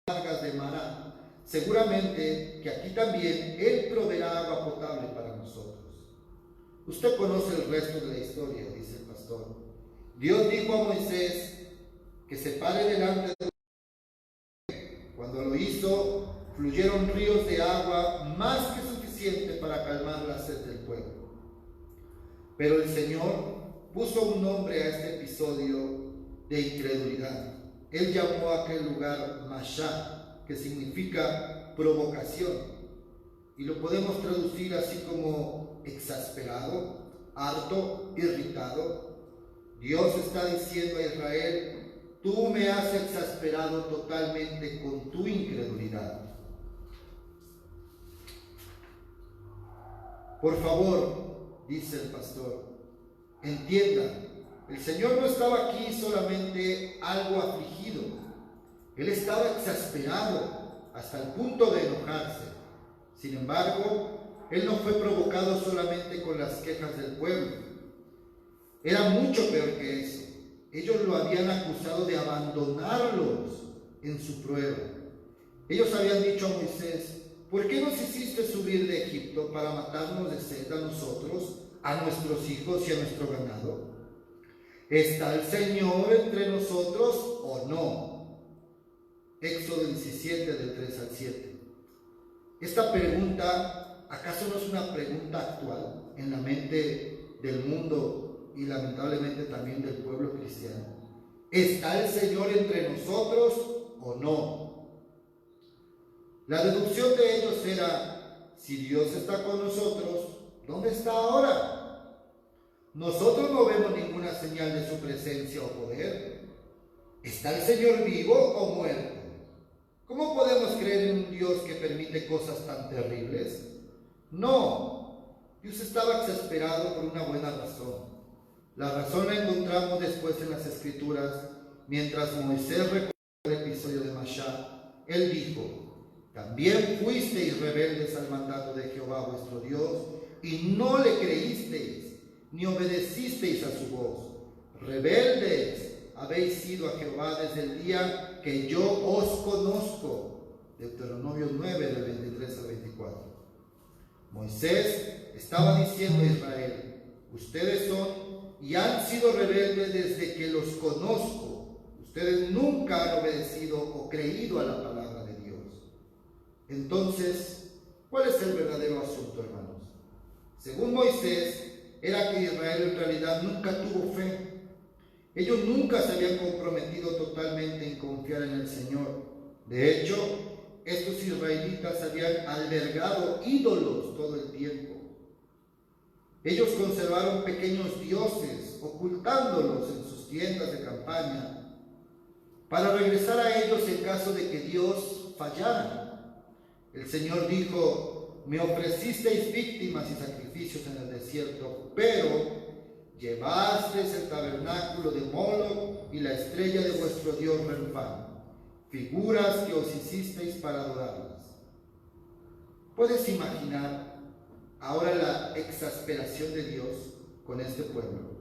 largas de Mará. Seguramente que aquí también él proveerá agua potable para nosotros. Usted conoce el resto de la historia, dice el pastor. Dios dijo a Moisés que se pare delante de él. Cuando lo hizo, fluyeron ríos de agua más que suficiente para calmar la sed del pueblo. Pero el Señor puso un nombre a este episodio de incredulidad. Él llamó a aquel lugar Mashá, que significa provocación, y lo podemos traducir así como exasperado, harto, irritado. Dios está diciendo a Israel: tú me has exasperado totalmente con tu incredulidad. Por favor, dice el pastor, entienda, el Señor no estaba aquí solamente algo afligido. Él estaba exasperado hasta el punto de enojarse. Sin embargo, Él no fue provocado solamente con las quejas del pueblo. Era mucho peor que eso. Ellos lo habían acusado de abandonarlos en su prueba. Ellos habían dicho a Moisés: ¿por qué nos hiciste subir de Egipto para matarnos de sed a nosotros, a nuestros hijos y a nuestro ganado? ¿Está el Señor entre nosotros o no? Éxodo 17, del 3 al 7. Esta pregunta, ¿acaso no es una pregunta actual en la mente del mundo y lamentablemente también del pueblo cristiano? ¿Está el Señor entre nosotros o no? La deducción de ellos era: si Dios está con nosotros, ¿dónde está ahora? Nosotros no vemos ninguna señal de su presencia o poder. ¿Está el Señor vivo o muerto? ¿Cómo podemos creer en un Dios que permite cosas tan terribles? No, Dios estaba exasperado por una buena razón. La razón la encontramos después en las Escrituras. Mientras Moisés recordó el episodio de Mashá, él dijo: también fuisteis rebeldes al mandato de Jehová vuestro Dios, y no le creísteis, ni obedecisteis a su voz. Rebeldes habéis sido a Jehová desde el día que yo os conozco. Deuteronomio 9, del 23 al 24. Moisés estaba diciendo a Israel: ustedes son y han sido rebeldes desde que los conozco. Ustedes nunca han obedecido o creído a la palabra de Dios. Entonces, ¿cuál es el verdadero asunto, hermanos? Según Moisés, era que Israel en realidad nunca tuvo fe. Ellos nunca se habían comprometido totalmente en confiar en el Señor. De hecho, estos israelitas habían albergado ídolos todo el tiempo. Ellos conservaron pequeños dioses, ocultándolos en sus tiendas de campaña, para regresar a ellos en caso de que Dios fallara. El Señor dijo: me ofrecisteis víctimas y sacrificios en el desierto, pero llevasteis el tabernáculo de Moloc y la estrella de vuestro dios Renfán, figuras que os hicisteis para adorarlas. ¿Puedes imaginar ahora la exasperación de Dios con este pueblo?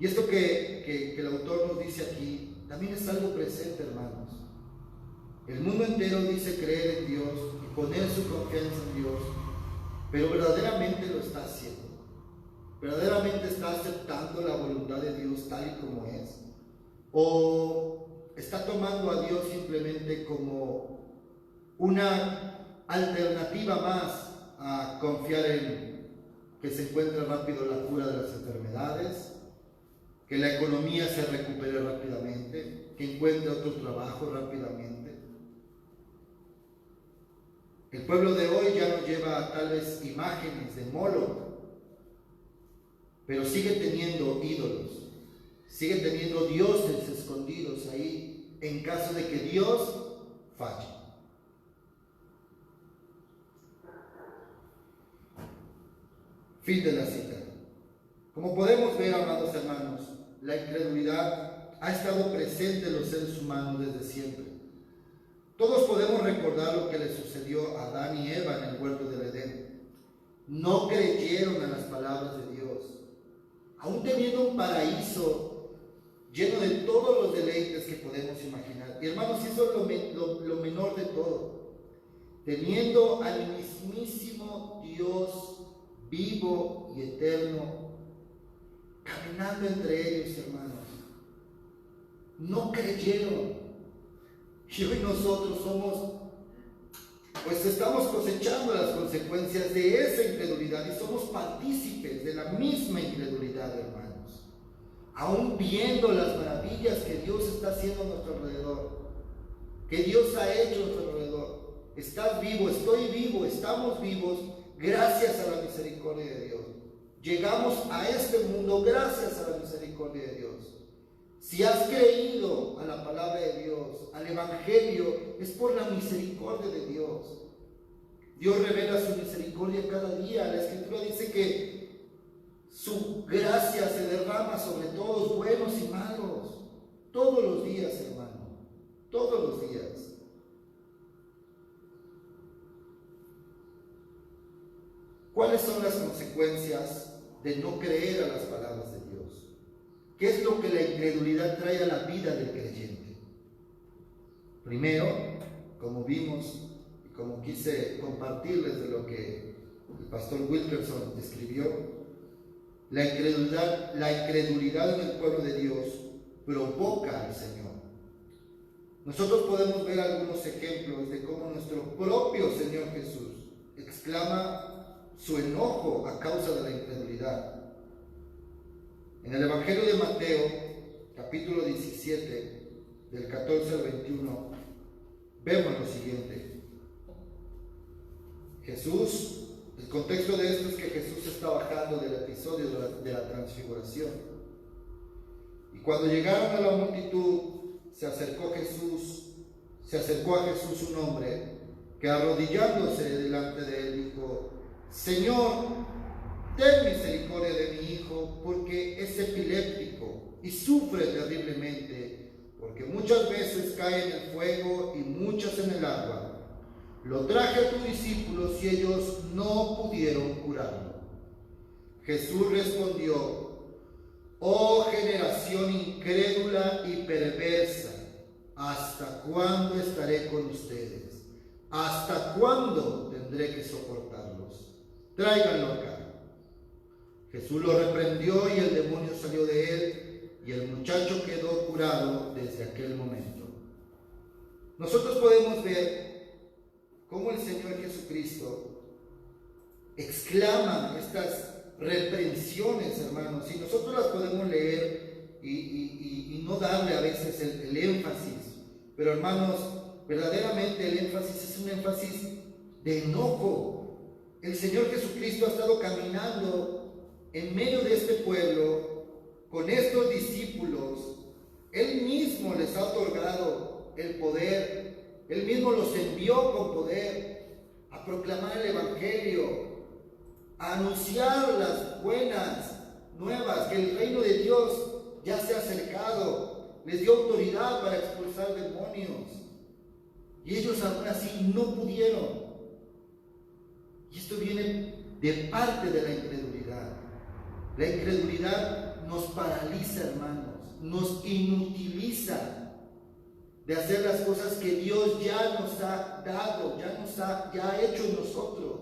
Y esto que el autor nos dice aquí también es algo presente, hermanos. El mundo entero dice creer en Dios y poner su confianza en Dios, pero verdaderamente lo está haciendo. ¿Verdaderamente está aceptando la voluntad de Dios tal y como es? ¿O está tomando a Dios simplemente como una alternativa más a confiar en que se encuentre rápido la cura de las enfermedades, que la economía se recupere rápidamente, que encuentre otro trabajo rápidamente? El pueblo de hoy ya no lleva tal vez imágenes de Moloch, pero sigue teniendo ídolos, sigue teniendo dioses escondidos ahí en caso de que Dios falle. Fin de la cita. Como podemos ver, amados hermanos, la incredulidad ha estado presente en los seres humanos desde siempre. Todos podemos recordar lo que le sucedió a Adán y Eva en el huerto del Edén. No creyeron a las palabras de Dios. Aún teniendo un paraíso lleno de todos los deleites que podemos imaginar. Y hermanos, eso es lo menor de todo. Teniendo al mismísimo Dios vivo y eterno caminando entre ellos, hermanos. No creyeron. Y hoy nosotros estamos cosechando las consecuencias de esa incredulidad y somos partícipes de la misma incredulidad, hermanos. aún viendo las maravillas que Dios está haciendo a nuestro alrededor, que Dios ha hecho a nuestro alrededor. Estás vivo, estoy vivo, estamos vivos gracias a la misericordia de Dios. Llegamos a este mundo gracias a la misericordia de Dios. Si has creído a la palabra de Dios, al Evangelio, es por la misericordia de Dios. Dios revela su misericordia cada día. La Escritura dice que su gracia se derrama sobre todos, buenos y malos, todos los días, hermano, todos los días. ¿Cuáles son las consecuencias de no creer a las palabras de Dios? ¿Qué es lo que la incredulidad trae a la vida del creyente? Primero, como vimos y como quise compartirles de lo que el pastor Wilkerson escribió, la incredulidad en el pueblo de Dios provoca al Señor. Nosotros podemos ver algunos ejemplos de cómo nuestro propio Señor Jesús exclama su enojo a causa de la incredulidad. En el Evangelio de Mateo, capítulo 17, del 14 al 21, vemos lo siguiente. Jesús, el contexto de esto es que Jesús está bajando del episodio de la transfiguración. Y cuando llegaron a la multitud, se acercó a Jesús un hombre que, arrodillándose delante de él, dijo: Señor, ten misericordia de mi hijo, porque es epiléptico y sufre terriblemente, porque muchas veces cae en el fuego y muchas en el agua. Lo traje a tus discípulos y ellos no pudieron curarlo. Jesús respondió: Oh generación incrédula y perversa, ¿hasta cuándo estaré con ustedes? ¿Hasta cuándo tendré que soportarlos? Tráiganlo acá. Jesús lo reprendió y el demonio salió de él, y el muchacho quedó curado desde aquel momento. Nosotros podemos ver cómo el Señor Jesucristo exclama estas reprensiones, hermanos, y nosotros las podemos leer y no darle a veces el énfasis, pero hermanos, verdaderamente el énfasis es un énfasis de enojo. El Señor Jesucristo ha estado caminando en medio de este pueblo con estos discípulos. Él mismo les ha otorgado el poder, Él mismo los envió con poder a proclamar el Evangelio, a anunciar las buenas nuevas, que el reino de Dios ya se ha acercado. Les dio autoridad para expulsar demonios, y ellos aún así no pudieron. Y esto viene de parte de la incredulidad. La incredulidad nos paraliza, hermanos, nos inutiliza de hacer las cosas que Dios ya nos ha dado, ya ha hecho en nosotros.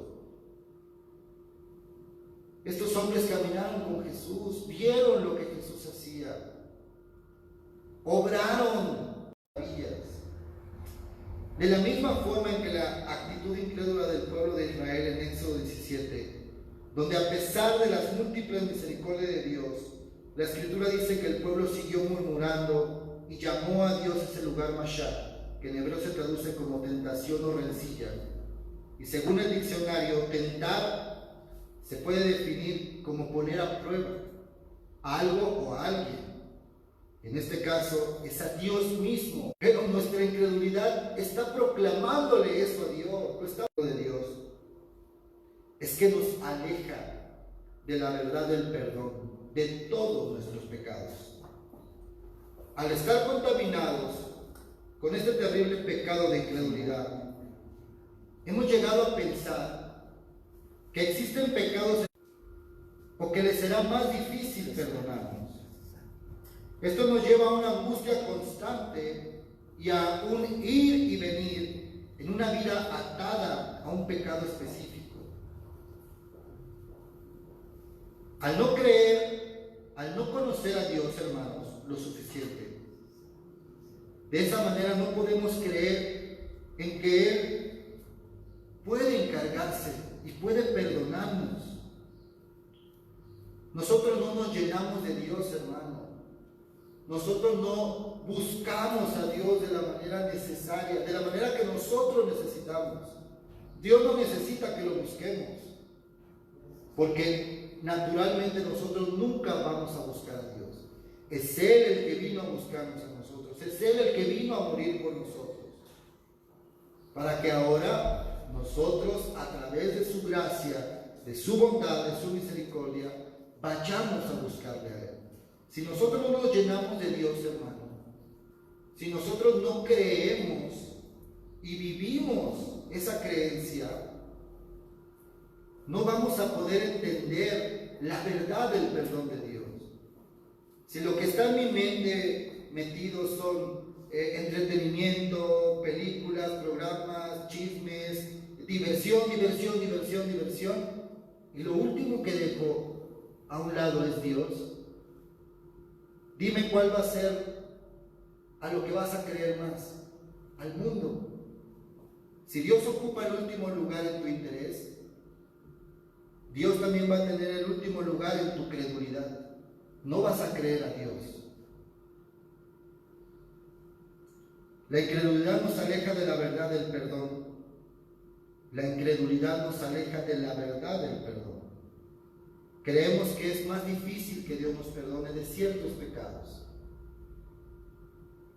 Estos hombres caminaron con Jesús, vieron lo que Jesús hacía, obraron maravillas. De la misma forma en que la actitud incrédula del pueblo de Israel en Éxodo 17, donde a pesar de las múltiples misericordias de Dios, la Escritura dice que el pueblo siguió murmurando y llamó a Dios ese lugar Mashá, que en hebreo se traduce como tentación o rencilla. Y según el diccionario, tentar se puede definir como poner a prueba a algo o a alguien. En este caso es a Dios mismo, pero nuestra incredulidad está proclamándole eso a Dios, lo está hablando de Dios. Es que nos aleja de la verdad del perdón de todos nuestros pecados. Al estar contaminados con este terrible pecado de incredulidad, hemos llegado a pensar que existen pecados o que les será más difícil perdonarnos. Esto nos lleva a una angustia constante y a un ir y venir en una vida atada a un pecado específico. Al no creer, al no conocer a Dios, hermanos, lo suficiente, de esa manera no podemos creer en que Él puede encargarse y puede perdonarnos. Nosotros no nos llenamos de Dios, hermano. nosotros no buscamos a Dios de la manera necesaria, de la manera que nosotros necesitamos. Dios no necesita que lo busquemos, porque naturalmente nosotros nunca vamos a buscar a Dios. Es Él el que vino a buscarnos a nosotros, es Él el que vino a morir por nosotros, para que ahora nosotros, a través de su gracia, de su bondad, de su misericordia, vayamos a buscarle a Él. Si nosotros no nos llenamos de Dios, hermano, si nosotros no creemos y vivimos esa creencia, no vamos a poder entender la verdad del perdón de Dios. Si lo que está en mi mente metido son entretenimiento, películas, programas, chismes, diversión, y lo último que dejo a un lado es Dios, dime cuál va a ser a lo que vas a creer más, al mundo. Si Dios ocupa el último lugar en tu interés, Dios también va a tener el último lugar en tu credulidad. No vas a creer a Dios. La incredulidad nos aleja de la verdad del perdón. La incredulidad nos aleja de la verdad del perdón. Creemos que es más difícil que Dios nos perdone de ciertos pecados.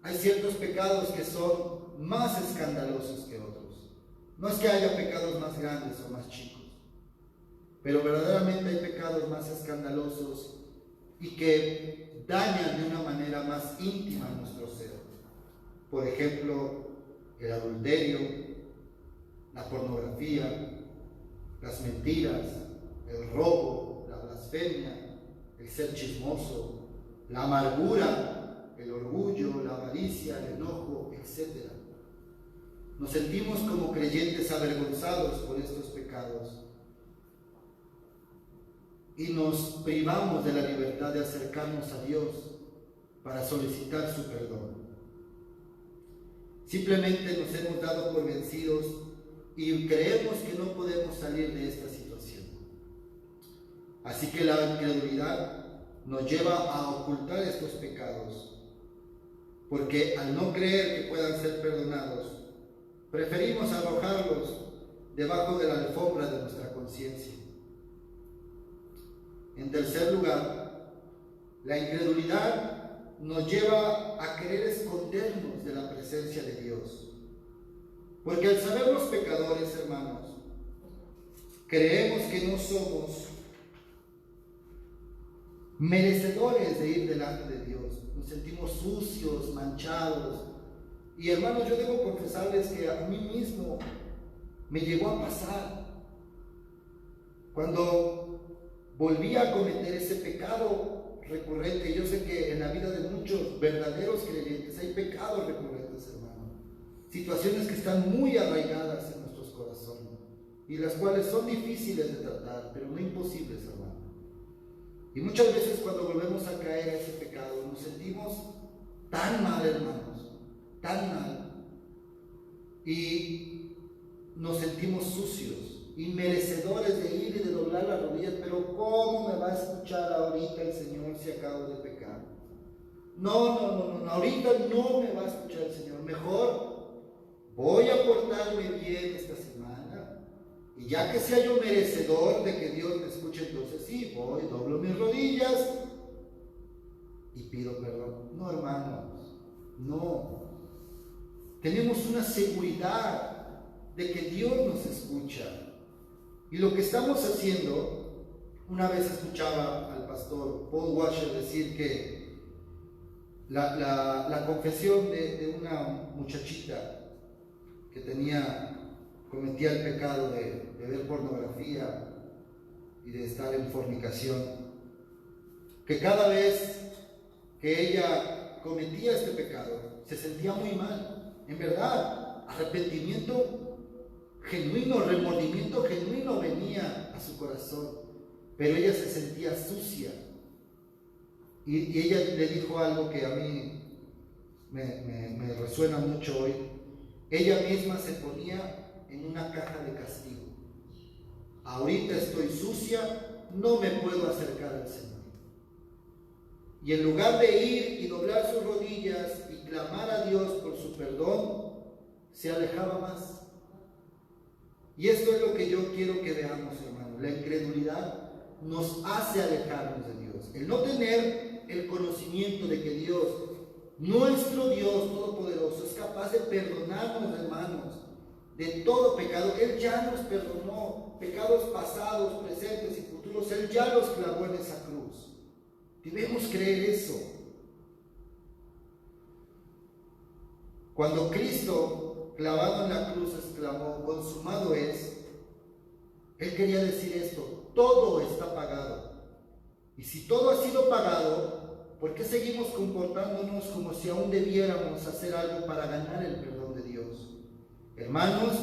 Hay ciertos pecados que son más escandalosos que otros. No es que haya pecados más grandes o más chicos, pero verdaderamente hay pecados más escandalosos y que dañan de una manera más íntima nuestro ser. Por ejemplo, el adulterio, la pornografía, las mentiras, el robo, la blasfemia, el ser chismoso, la amargura, el orgullo, la avaricia, el enojo, etc. Nos sentimos como creyentes avergonzados por estos pecados y nos privamos de la libertad de acercarnos a Dios para solicitar su perdón. Simplemente nos hemos dado por vencidos y creemos que no podemos salir de esta situación. Así que la incredulidad nos lleva a ocultar estos pecados, porque al no creer que puedan ser perdonados, preferimos arrojarlos debajo de la alfombra de nuestra conciencia. En tercer lugar, la incredulidad nos lleva a querer escondernos de la presencia de Dios. Porque al saber los pecadores, hermanos, creemos que no somos merecedores de ir delante de Dios. Nos sentimos sucios, manchados. Y hermanos, yo debo confesarles que a mí mismo me llegó a pasar. Cuando volví a cometer ese pecado recurrente, yo sé que en la vida de muchos verdaderos creyentes hay pecados recurrentes, hermano. Situaciones que están muy arraigadas en nuestros corazones y las cuales son difíciles de tratar, pero no imposibles, hermano. Y muchas veces cuando volvemos a caer a ese pecado nos sentimos tan mal, hermanos, tan mal, y nos sentimos sucios, inmerecedores de ir y de doblar las rodillas. Pero ¿cómo me va a escuchar ahorita el Señor si acabo de pecar? No, ahorita no me va a escuchar el Señor. Mejor voy a portarme bien esta semana, y ya que sea yo merecedor de que Dios me escuche, entonces sí, voy, doblo mis rodillas y pido perdón. No, hermanos, no. Tenemos una seguridad de que Dios nos escucha. Y lo que estamos haciendo, una vez escuchaba al pastor Paul Washer decir que la confesión de una muchachita que cometía el pecado de ver pornografía y de estar en fornicación, que cada vez que ella cometía este pecado se sentía muy mal, en verdad, arrepentimiento genuino, remordimiento genuino venía a su corazón, pero ella se sentía sucia. Y ella le dijo algo que a mí me resuena mucho hoy. Ella misma se ponía en una caja de castigo. Ahorita estoy sucia, no me puedo acercar al Señor. Y en lugar de ir y doblar sus rodillas y clamar a Dios por su perdón, se alejaba más. Y esto es lo que yo quiero que veamos, hermanos. La incredulidad nos hace alejarnos de Dios. El no tener el conocimiento de que Dios, nuestro Dios Todopoderoso, es capaz de perdonarnos, hermanos, de todo pecado. Él ya nos perdonó pecados pasados, presentes y futuros. Él ya los clavó en esa cruz. Debemos creer eso. Cuando Cristo, clavado en la cruz, exclamó, consumado es, Él quería decir esto: todo está pagado. Y si todo ha sido pagado, ¿por qué seguimos comportándonos como si aún debiéramos hacer algo para ganar el perdón de Dios? Hermanos,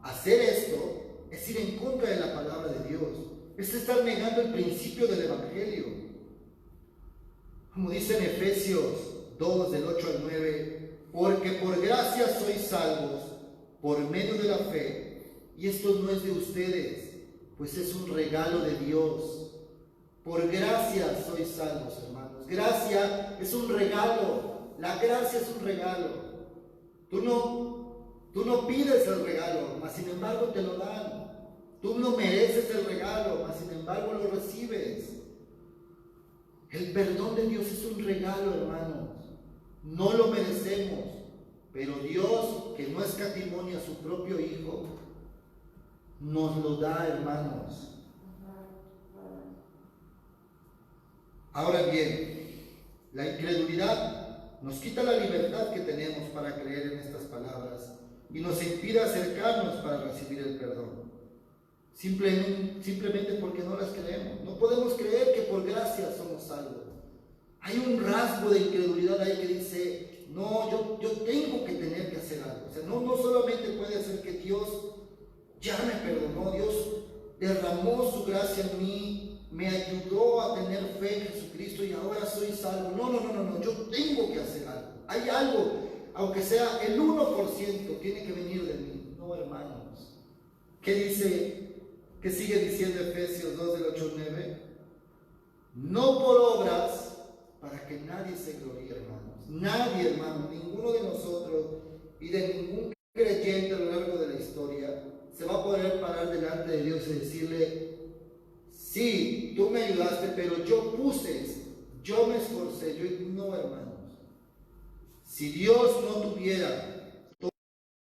hacer esto es ir en contra de la palabra de Dios. Es estar negando el principio del Evangelio. Como dice en Efesios 2, del 8 al 9, porque por gracia sois salvos por medio de la fe, y esto no es de ustedes, pues es un regalo de Dios. Por gracia sois salvos, hermanos. Gracia es un regalo. La gracia es un regalo. Tú no pides el regalo, mas sin embargo te lo dan. Tú no mereces el regalo, mas sin embargo lo recibes. El perdón de Dios es un regalo, hermanos. No lo merecemos, pero Dios, que no escatimó a su propio Hijo, nos lo da, hermanos. Ahora bien, la incredulidad nos quita la libertad que tenemos para creer en estas palabras y nos impide acercarnos para recibir el perdón. Simplemente porque no las creemos. No podemos creer que por gracia somos salvos. Hay un rasgo de incredulidad ahí que dice, no, yo tengo que tener que hacer algo. O sea, no solamente puede ser que Dios ya me perdonó, Dios derramó su gracia en mí, me ayudó a tener fe en Jesucristo y ahora soy salvo. No, yo tengo que hacer algo. Hay algo, aunque sea el 1%, tiene que venir de mí. No, hermanos. ¿Qué dice? ¿Qué sigue diciendo Efesios 2, del 8 al 9? No por obras, para que nadie se gloríe, hermanos. Nadie, hermanos, ninguno de nosotros y de ningún creyente a lo largo de la historia se va a poder parar delante de Dios y decirle, sí, tú me ayudaste, pero yo me esforcé, no, hermanos. Si Dios no tuviera todo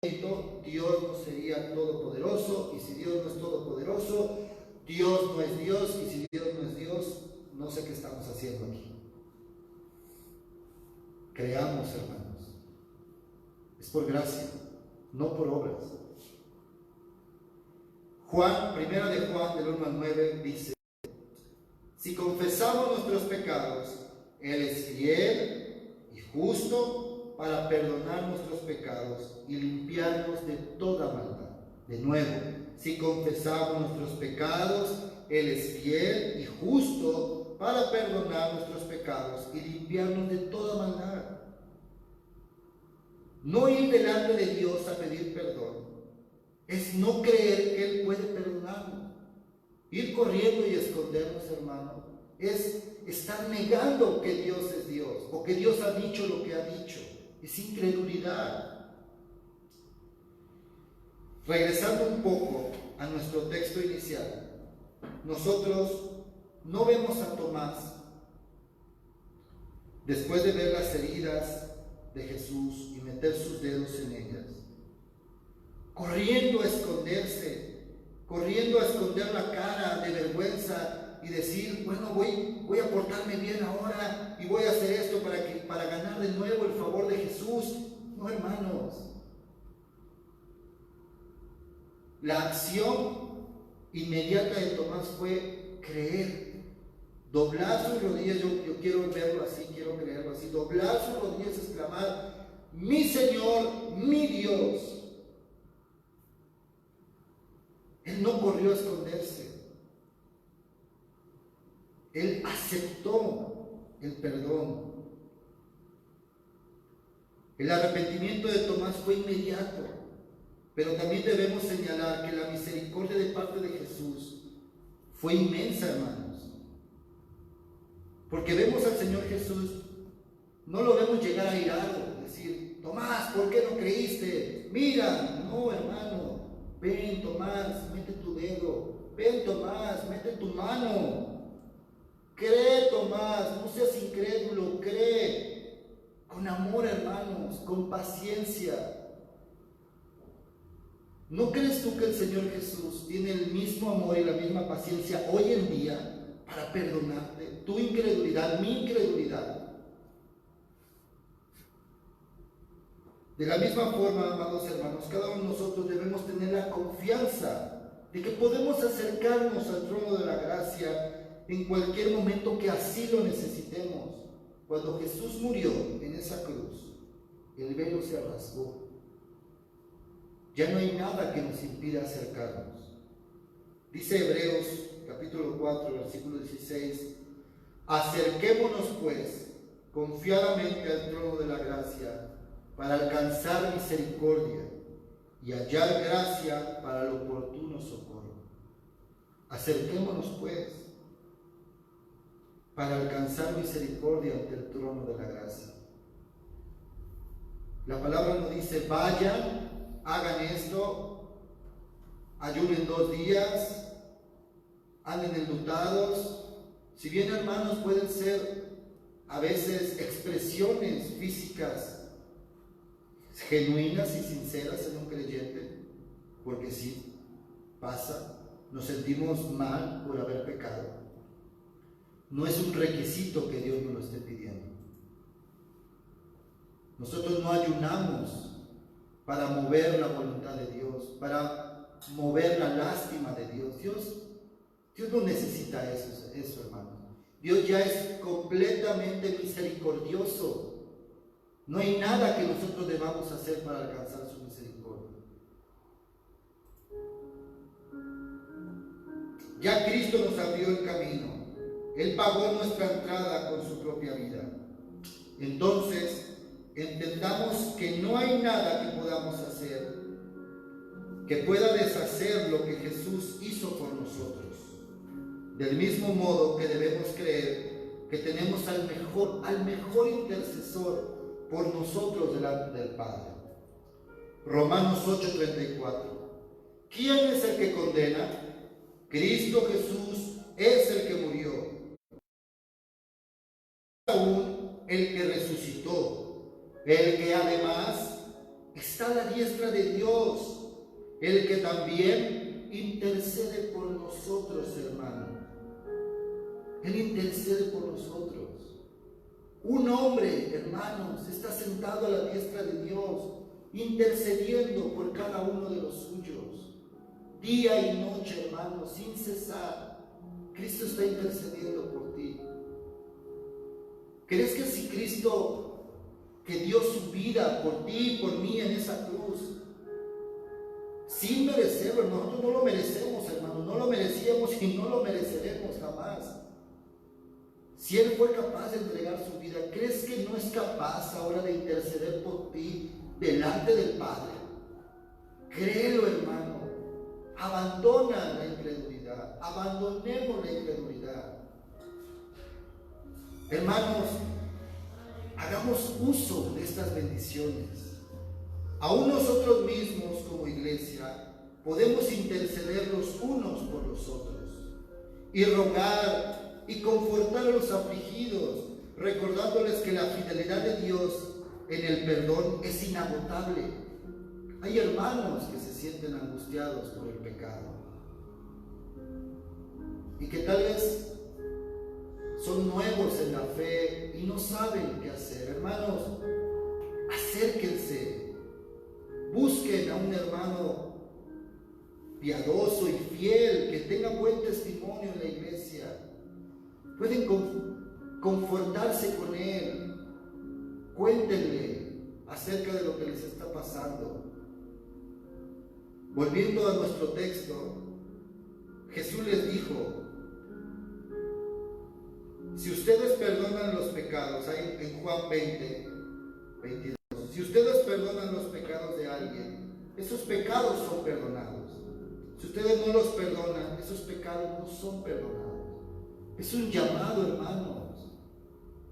mérito, Dios no sería todopoderoso, y si Dios no es todopoderoso, Dios no es Dios, y si Dios no es Dios, no sé qué estamos haciendo aquí. Creamos, hermanos. Es por gracia, no por obras. Primera de Juan, del 1 al 9, dice, si confesamos nuestros pecados, Él es fiel y justo para perdonar nuestros pecados y limpiarnos de toda maldad. De nuevo, si confesamos nuestros pecados, Él es fiel y justo para perdonar nuestros pecados y limpiarnos de toda maldad. No ir delante de Dios a pedir perdón es no creer que Él puede perdonarnos. Ir corriendo y escondernos, hermano, es estar negando que Dios es Dios o que Dios ha dicho lo que ha dicho. Es incredulidad. Regresando un poco a nuestro texto inicial, nosotros no vemos a Tomás, después de ver las heridas de Jesús y meter sus dedos en ellas, corriendo a esconderse, corriendo a esconder la cara de vergüenza y decir, bueno, voy a portarme bien ahora y voy a hacer esto para ganar de nuevo el favor de Jesús. No, hermanos. La acción inmediata de Tomás fue creer, doblar sus rodillas. Yo quiero verlo así, quiero creerlo así, doblar sus rodillas, exclamar, mi Señor, mi Dios. Él no corrió a esconderse. Él aceptó el perdón. El arrepentimiento de Tomás fue inmediato, pero también debemos señalar que la misericordia de parte de Jesús fue inmensa, hermanos. Porque vemos al Señor Jesús, no lo vemos llegar airado, decir, Tomás, ¿por qué no creíste? Mira, no, hermano, ven, Tomás, mete tu dedo, ven, Tomás, mete tu mano. Cree, Tomás, no seas incrédulo, cree. Con amor, hermanos, con paciencia. ¿No crees tú que el Señor Jesús tiene el mismo amor y la misma paciencia hoy en día para perdonarte? Tu incredulidad, mi incredulidad. De la misma forma, amados hermanos, cada uno de nosotros debemos tener la confianza de que podemos acercarnos al trono de la gracia en cualquier momento que así lo necesitemos. Cuando Jesús murió en esa cruz, el velo se rasgó. Ya no hay nada que nos impida acercarnos. Dice Hebreos capítulo 4, versículo 16, acerquémonos pues confiadamente al trono de la gracia para alcanzar misericordia y hallar gracia para el oportuno socorro. Acerquémonos pues para alcanzar misericordia ante el trono de la gracia. La palabra nos dice, vayan, hagan esto, ayunen 2 días, anden enlutados. Si bien, hermanos, pueden ser a veces expresiones físicas genuinas y sinceras en un creyente, porque sí, pasa, nos sentimos mal por haber pecado. No es un requisito que Dios nos lo esté pidiendo. Nosotros no ayunamos para mover la voluntad de Dios, para mover la lástima de Dios. Dios no necesita eso, hermano. Dios ya es completamente misericordioso. No hay nada que nosotros debamos hacer para alcanzar su misericordia. Ya Cristo nos abrió el camino. Él pagó nuestra entrada con su propia vida. Entonces, entendamos que no hay nada que podamos hacer que pueda deshacer lo que Jesús hizo por nosotros. Del mismo modo que debemos creer que tenemos al mejor intercesor por nosotros delante del Padre. Romanos 8:34. ¿Quién es el que condena? Cristo Jesús es el que murió, aún el que resucitó, el que además está a la diestra de Dios, el que también intercede por nosotros, hermano. Él intercede por nosotros. Un hombre, hermanos, está sentado a la diestra de Dios, intercediendo por cada uno de los suyos. Día y noche, hermanos, sin cesar. Cristo está intercediendo por ti. ¿Crees que si Cristo, que dio su vida por ti y por mí en esa cruz, sin merecerlo, nosotros no lo merecemos, hermanos, no lo merecíamos y no lo mereceremos jamás? Si Él fue capaz de entregar su vida, ¿crees que no es capaz ahora de interceder por ti delante del Padre? Créelo, hermano. Abandona la incredulidad. Abandonemos la incredulidad. Hermanos, hagamos uso de estas bendiciones. Aún nosotros mismos como iglesia podemos interceder los unos por los otros y rogar y confortar a los afligidos, recordándoles que la fidelidad de Dios en el perdón es inagotable. Hay hermanos que se sienten angustiados por el pecado y que tal vez son nuevos en la fe y no saben qué hacer. Hermanos, acérquense, busquen a un hermano piadoso y fiel que tenga buen testimonio en la iglesia. Pueden confortarse con él. Cuéntenle acerca de lo que les está pasando. Volviendo a nuestro texto, Jesús les dijo, si ustedes perdonan los pecados, ahí en Juan 20:22, si ustedes perdonan los pecados de alguien, esos pecados son perdonados. Si ustedes no los perdonan, esos pecados no son perdonados. Es un llamado, hermanos.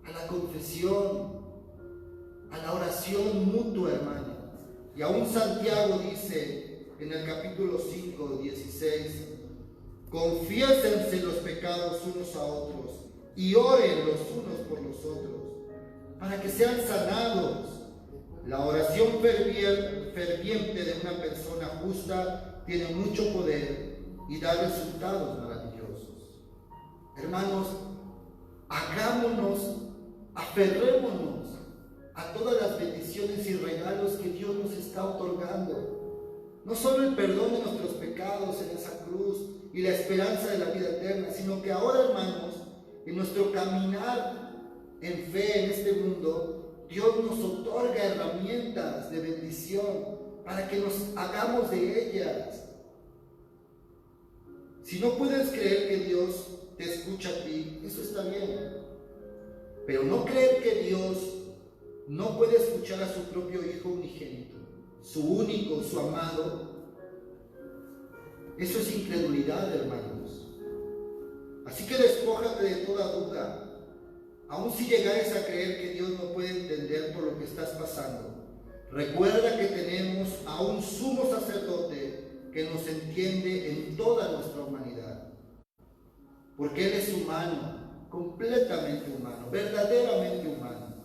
a la confesión, a la oración mutua, hermano. Y aún Santiago dice en el capítulo 5, 16, confiésense los pecados unos a otros y oren los unos por los otros, para que sean sanados. La oración ferviente de una persona justa tiene mucho poder y da resultados maravillosos. Hermanos, hagámonos, aferrémonos a todas las bendiciones y regalos que Dios nos está otorgando. No solo el perdón de nuestros pecados en esa cruz y la esperanza de la vida eterna, sino que ahora, hermanos, en nuestro caminar en fe en este mundo, Dios nos otorga herramientas de bendición para que nos hagamos de ellas. Si no puedes creer que Dios te escucha a ti, eso está bien. Pero no creer que Dios no puede escuchar a su propio Hijo unigénito, su único, su amado, eso es incredulidad, hermanos. Así que despójate de toda duda. Aun si llegares a creer que Dios no puede entender por lo que estás pasando, recuerda que tenemos a un sumo sacerdote que nos entiende en toda nuestra humanidad. Porque Él es humano, completamente humano, verdaderamente humano.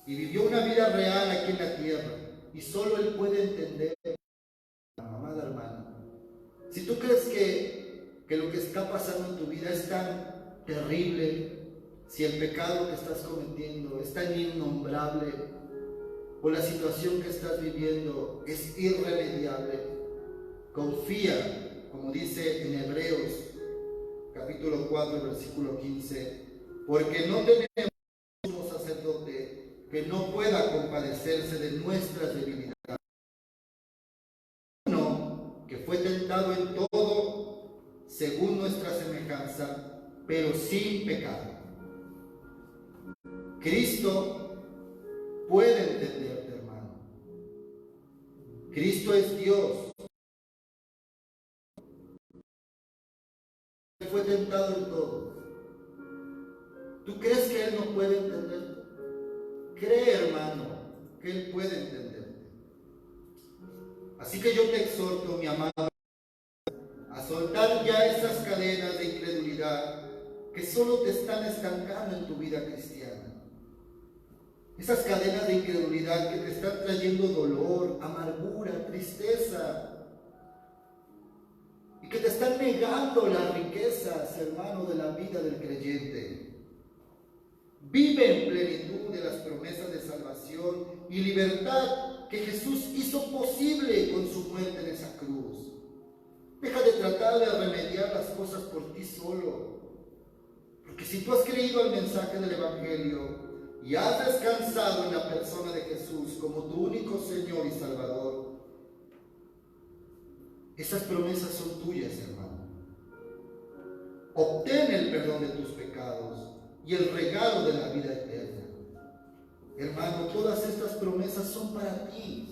Y vivió una vida real aquí en la tierra. Y solo Él puede entender. Amada hermana, si tú crees que lo que está pasando en tu vida es tan terrible, si el pecado que estás cometiendo es tan innombrable, o la situación que estás viviendo es irremediable, confía, como dice en Hebreos capítulo 4, versículo 15, porque no tenemos un sacerdote que no pueda compadecerse de nuestras debilidades, uno que fue tentado en todo según nuestra semejanza, pero sin pecado. Cristo puede entenderte, hermano. Cristo es Dios. Él fue tentado en todo. ¿Tú crees que Él no puede entender? Cree, hermano, que Él puede entenderte. Así que yo te exhorto, mi amado, a soltar ya esas cadenas de incredulidad que solo te están estancando en tu vida cristiana. Esas cadenas de incredulidad que te están trayendo dolor, amargura, tristeza, y que te están negando las riquezas, hermano, de la vida del creyente. Vive en plenitud de las promesas de salvación y libertad que Jesús hizo posible con su muerte en esa cruz. Deja de tratar de remediar las cosas por ti solo, porque si tú has creído al mensaje del Evangelio y has descansado en la persona de Jesús como tu único Señor y Salvador, esas promesas son tuyas, hermano. Obtén el perdón de tus pecados y el regalo de la vida eterna. Hermano, todas estas promesas son para ti.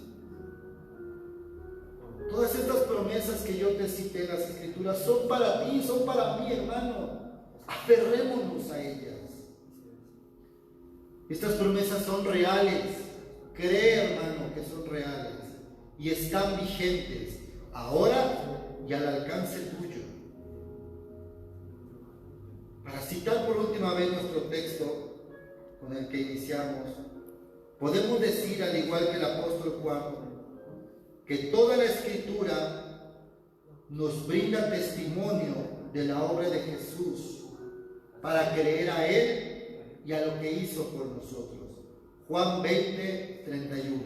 Todas estas promesas que yo te cité en las Escrituras son para ti, son para mí, hermano. Aferrémonos a ellas. Estas promesas son reales. Cree, hermano, que son reales y están vigentes ahora y al alcance tuyo. Para citar por última vez nuestro texto con el que iniciamos, podemos decir, al igual que el apóstol Juan, que toda la Escritura nos brinda testimonio de la obra de Jesús para creer a Él y a lo que hizo por nosotros. Juan 20, 31.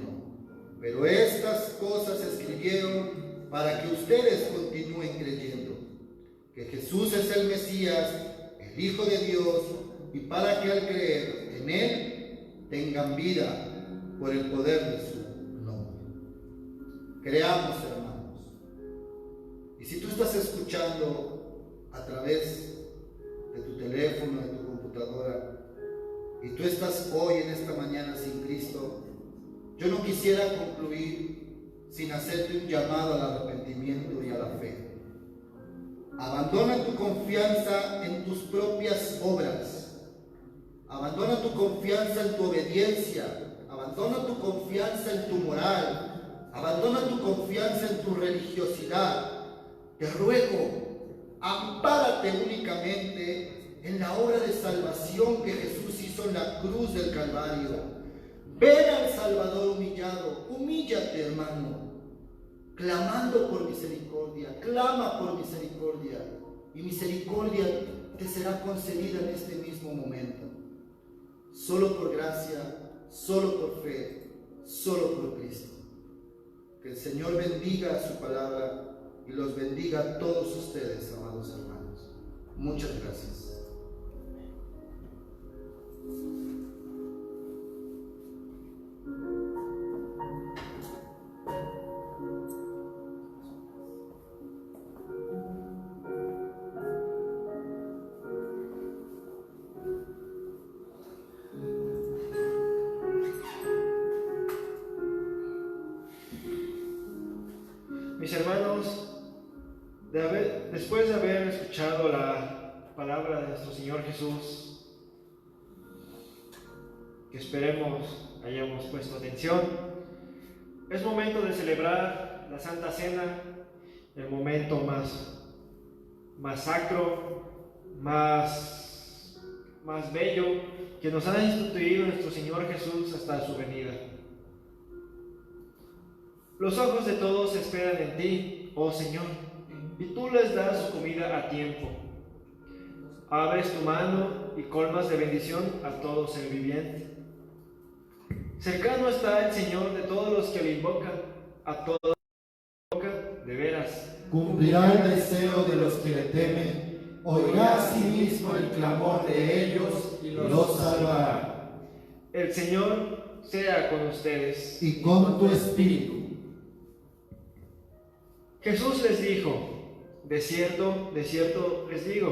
Pero estas cosas se escribieron para que ustedes continúen creyendo que Jesús es el Mesías, el Hijo de Dios, y para que al creer en Él tengan vida por el poder de su nombre. Creamos, hermanos. Y si tú estás escuchando a través de tu teléfono, de tu computadora, y tú estás hoy en esta mañana sin Cristo, yo no quisiera concluir sin hacerte un llamado al arrepentimiento y a la fe. Abandona tu confianza en tus propias obras. Abandona tu confianza en tu obediencia. Abandona tu confianza en tu moral. Abandona tu confianza en tu religiosidad. Te ruego, ampárate únicamente en la obra de salvación que Jesús hizo en la cruz del Calvario. Ven al Salvador humillado. Humíllate, hermano, clamando por misericordia. Clama por misericordia, y misericordia te será concedida en este mismo momento. Solo por gracia, solo por fe, solo por Cristo. Que el Señor bendiga su palabra y los bendiga a todos ustedes, amados hermanos. Muchas gracias. Mis hermanos, después de haber escuchado la palabra de nuestro Señor Jesús, que esperemos hayamos puesto atención, es momento de celebrar la Santa Cena, el momento más sacro, más bello que nos ha instituido nuestro Señor Jesús hasta su venida. Los ojos de todos esperan en ti, oh Señor, y tú les das su comida a tiempo. Abres tu mano y colmas de bendición a todo ser viviente. Cercano está el Señor de todos los que le invocan, a todos los que le invocan de veras. Cumplirá el deseo de los que le temen, oirá a sí mismo el clamor de ellos y los salvará. El Señor sea con ustedes. Y con tu espíritu. Jesús les dijo: de cierto les digo,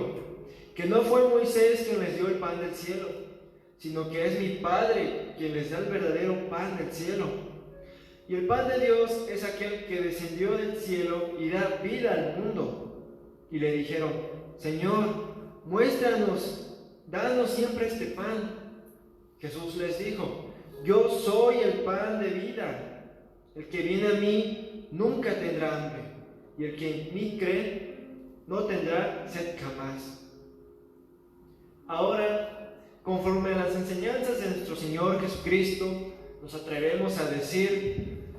que no fue Moisés quien les dio el pan del cielo, sino que es mi Padre quien les da el verdadero pan del cielo. Y el pan de Dios es aquel que descendió del cielo y da vida al mundo. Y le dijeron: Señor, muéstranos, danos siempre este pan. Jesús les dijo: yo soy el pan de vida. El que viene a mí nunca tendrá hambre, y el que en mí cree no tendrá sed jamás. Ahora, conforme a las enseñanzas de nuestro Señor Jesucristo, nos atrevemos a decir: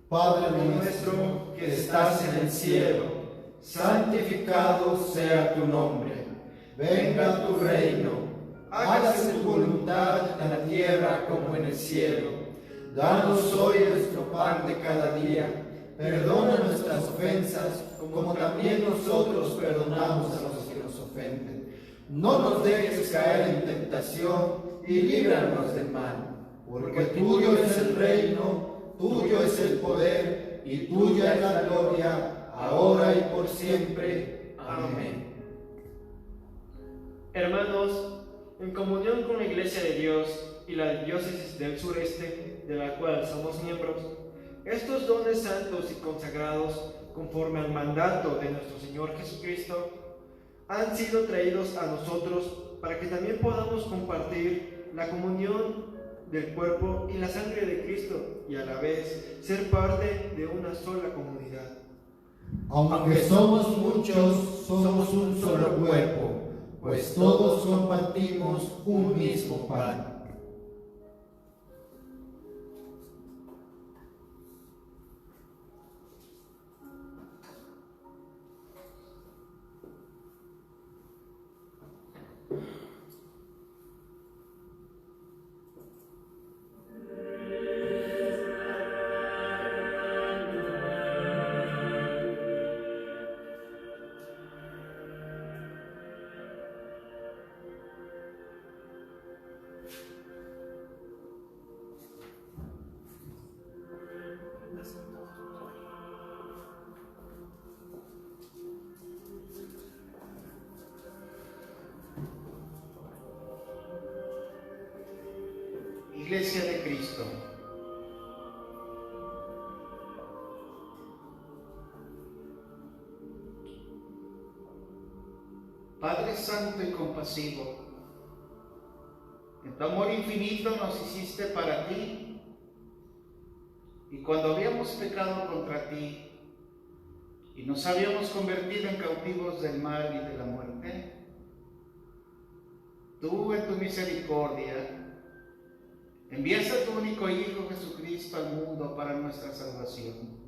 Padre nuestro que estás en el cielo, santificado sea tu nombre. Venga tu reino, hágase tu voluntad en la tierra como en el cielo. Danos hoy nuestro pan de cada día. Perdona nuestras ofensas, como también nosotros perdonamos a los que nos ofenden. No nos dejes caer en tentación y líbranos del mal. Porque tuyo es el reino, tuyo es el poder y tuya es la gloria, ahora y por siempre. Amén. Hermanos, en comunión con la Iglesia de Dios y la Diócesis del Sureste, de la cual somos miembros, estos dones santos y consagrados, conforme al mandato de nuestro Señor Jesucristo, han sido traídos a nosotros para que también podamos compartir la comunión del cuerpo y la sangre de Cristo y a la vez ser parte de una sola comunidad. Aunque somos muchos, somos un solo cuerpo, pues todos compartimos un mismo pan. Iglesia de Cristo. Padre Santo y compasivo, en tu amor infinito nos hiciste para ti, y cuando habíamos pecado contra ti y nos habíamos convertido en cautivos del mal y de la muerte, tú en tu misericordia enviaste a tu único Hijo Jesucristo al mundo para nuestra salvación.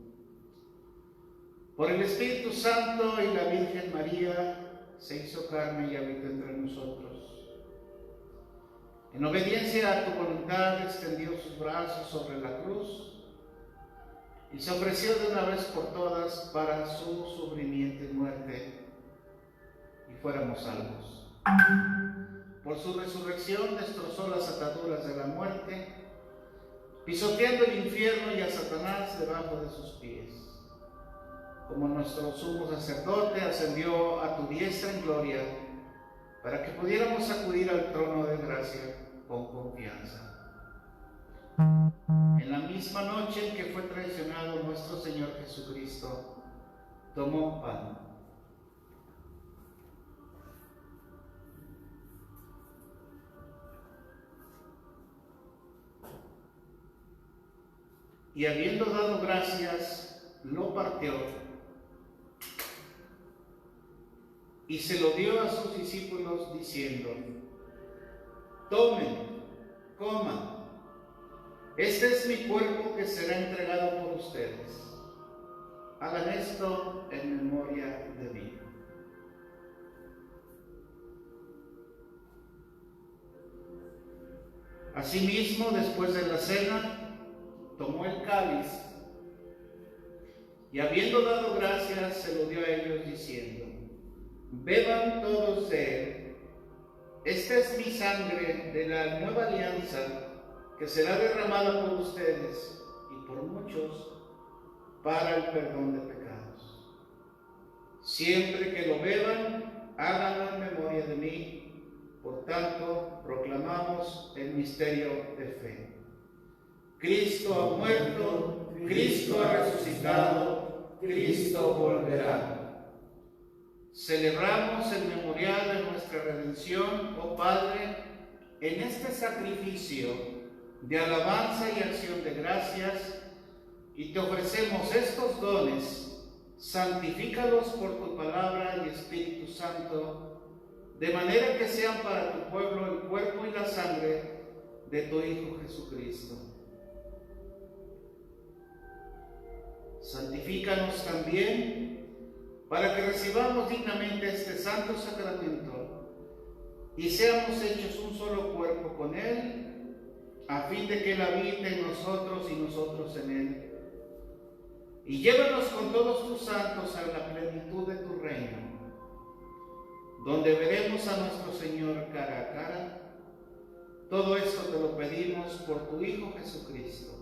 Por el Espíritu Santo y la Virgen María se hizo carne y habitó entre nosotros. En obediencia a tu voluntad extendió sus brazos sobre la cruz y se ofreció de una vez por todas para su sufrimiento y muerte, y fuéramos salvos. Por su resurrección destrozó las ataduras de la muerte, pisoteando el infierno y a Satanás debajo de sus pies. Como nuestro sumo sacerdote ascendió a tu diestra en gloria, para que pudiéramos acudir al trono de gracia con confianza. En la misma noche en que fue traicionado nuestro Señor Jesucristo, tomó pan. Y habiendo dado gracias, lo partió y se lo dio a sus discípulos diciendo: tomen, coman, este es mi cuerpo que será entregado por ustedes. Hagan esto en memoria de mí. Asimismo, después de la cena, tomó el cáliz y habiendo dado gracias, se lo dio a ellos diciendo: beban todos de él. Esta es mi sangre de la nueva alianza, que será derramada por ustedes y por muchos para el perdón de pecados. Siempre que lo beban, háganlo en memoria de mí. Por tanto, proclamamos el misterio de fe. Cristo ha muerto, Cristo ha resucitado, Cristo volverá. Celebramos el memorial de nuestra redención, oh Padre, en este sacrificio de alabanza y acción de gracias, y te ofrecemos estos dones. Santifícalos por tu palabra y Espíritu Santo, de manera que sean para tu pueblo el cuerpo y la sangre de tu Hijo Jesucristo. Santifícanos también para que recibamos dignamente este santo sacramento y seamos hechos un solo cuerpo con Él, a fin de que Él habite en nosotros y nosotros en Él. Y llévanos con todos tus santos a la plenitud de tu reino, donde veremos a nuestro Señor cara a cara. Todo esto te lo pedimos por tu Hijo Jesucristo.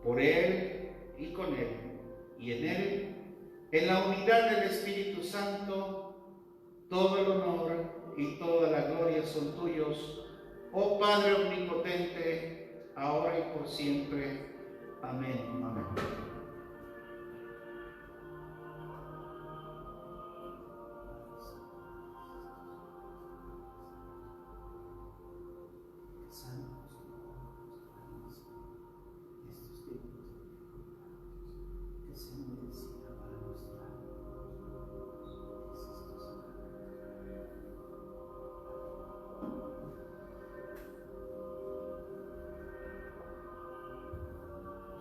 Por Él y con Él y en Él, en la unidad del Espíritu Santo, todo el honor y toda la gloria son tuyos, oh Padre omnipotente, ahora y por siempre. Amén. Amén.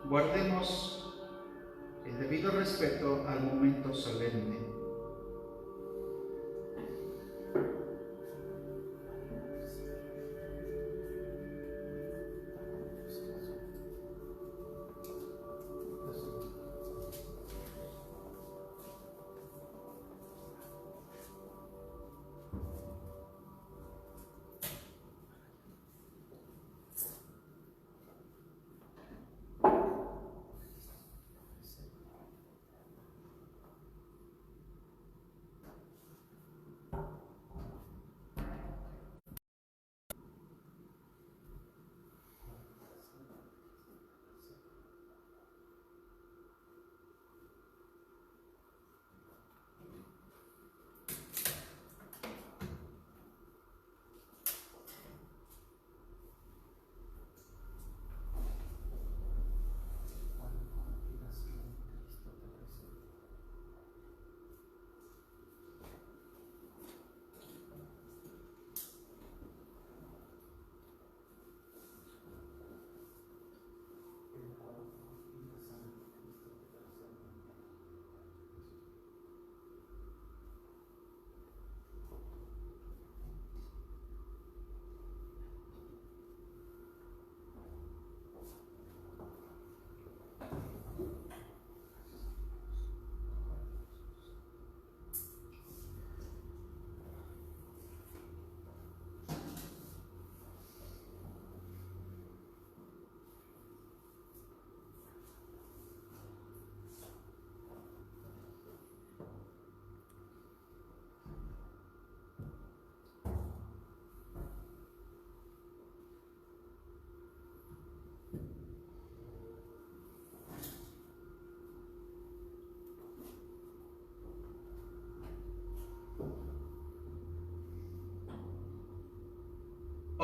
Guardemos el debido respeto al momento solemne.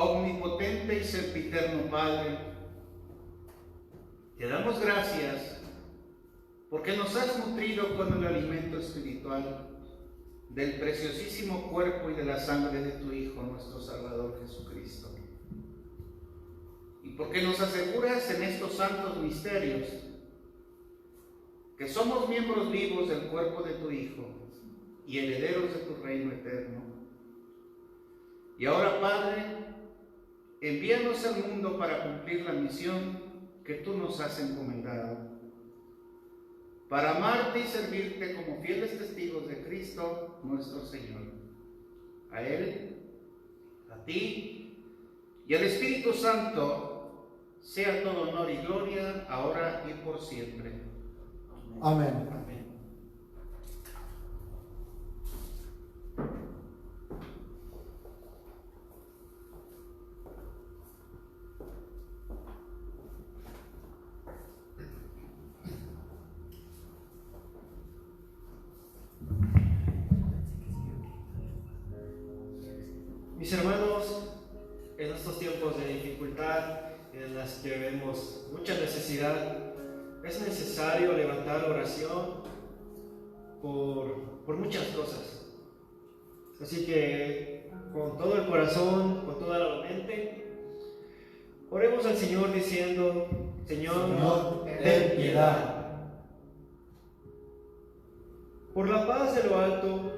omnipotente y sempiterno Padre, te damos gracias porque nos has nutrido con el alimento espiritual del preciosísimo cuerpo y de la sangre de tu Hijo, nuestro Salvador Jesucristo. Y porque nos aseguras en estos santos misterios que somos miembros vivos del cuerpo de tu Hijo y herederos de tu reino eterno. Y ahora, Padre, envíanos al mundo para cumplir la misión que tú nos has encomendado, para amarte y servirte como fieles testigos de Cristo nuestro Señor. A Él, a ti y al Espíritu Santo sea todo honor y gloria, ahora y por siempre. Amén. Amén. Mis hermanos, en estos tiempos de dificultad, en las que vemos mucha necesidad, es necesario levantar oración por muchas cosas. Así que con todo el corazón, con toda la mente, oremos al Señor diciendo: Señor, ten piedad. Por la paz de lo alto,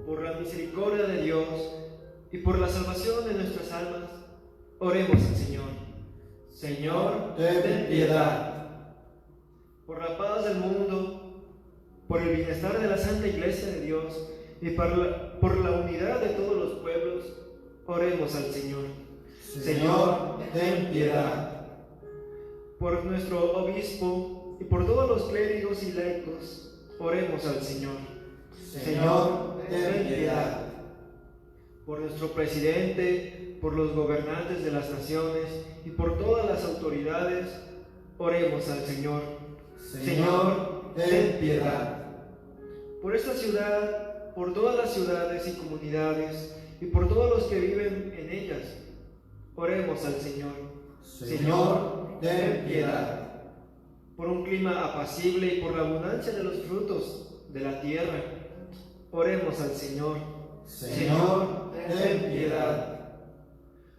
por la misericordia de Dios y por la salvación de nuestras almas, oremos al Señor. Señor, ten piedad. Por la paz del mundo, por el bienestar de la Santa Iglesia de Dios y por la unidad de todos los pueblos, oremos al Señor. Señor, ten piedad. Por nuestro obispo y por todos los clérigos y laicos, oremos al Señor. Señor, ten piedad. Por nuestro presidente, por los gobernantes de las naciones y por todas las autoridades, oremos al Señor. Señor, ten piedad. Por esta ciudad, por todas las ciudades y comunidades y por todos los que viven en ellas, oremos al Señor. Señor, ten piedad. Por un clima apacible y por la abundancia de los frutos de la tierra, oremos al Señor. Señor, ten piedad.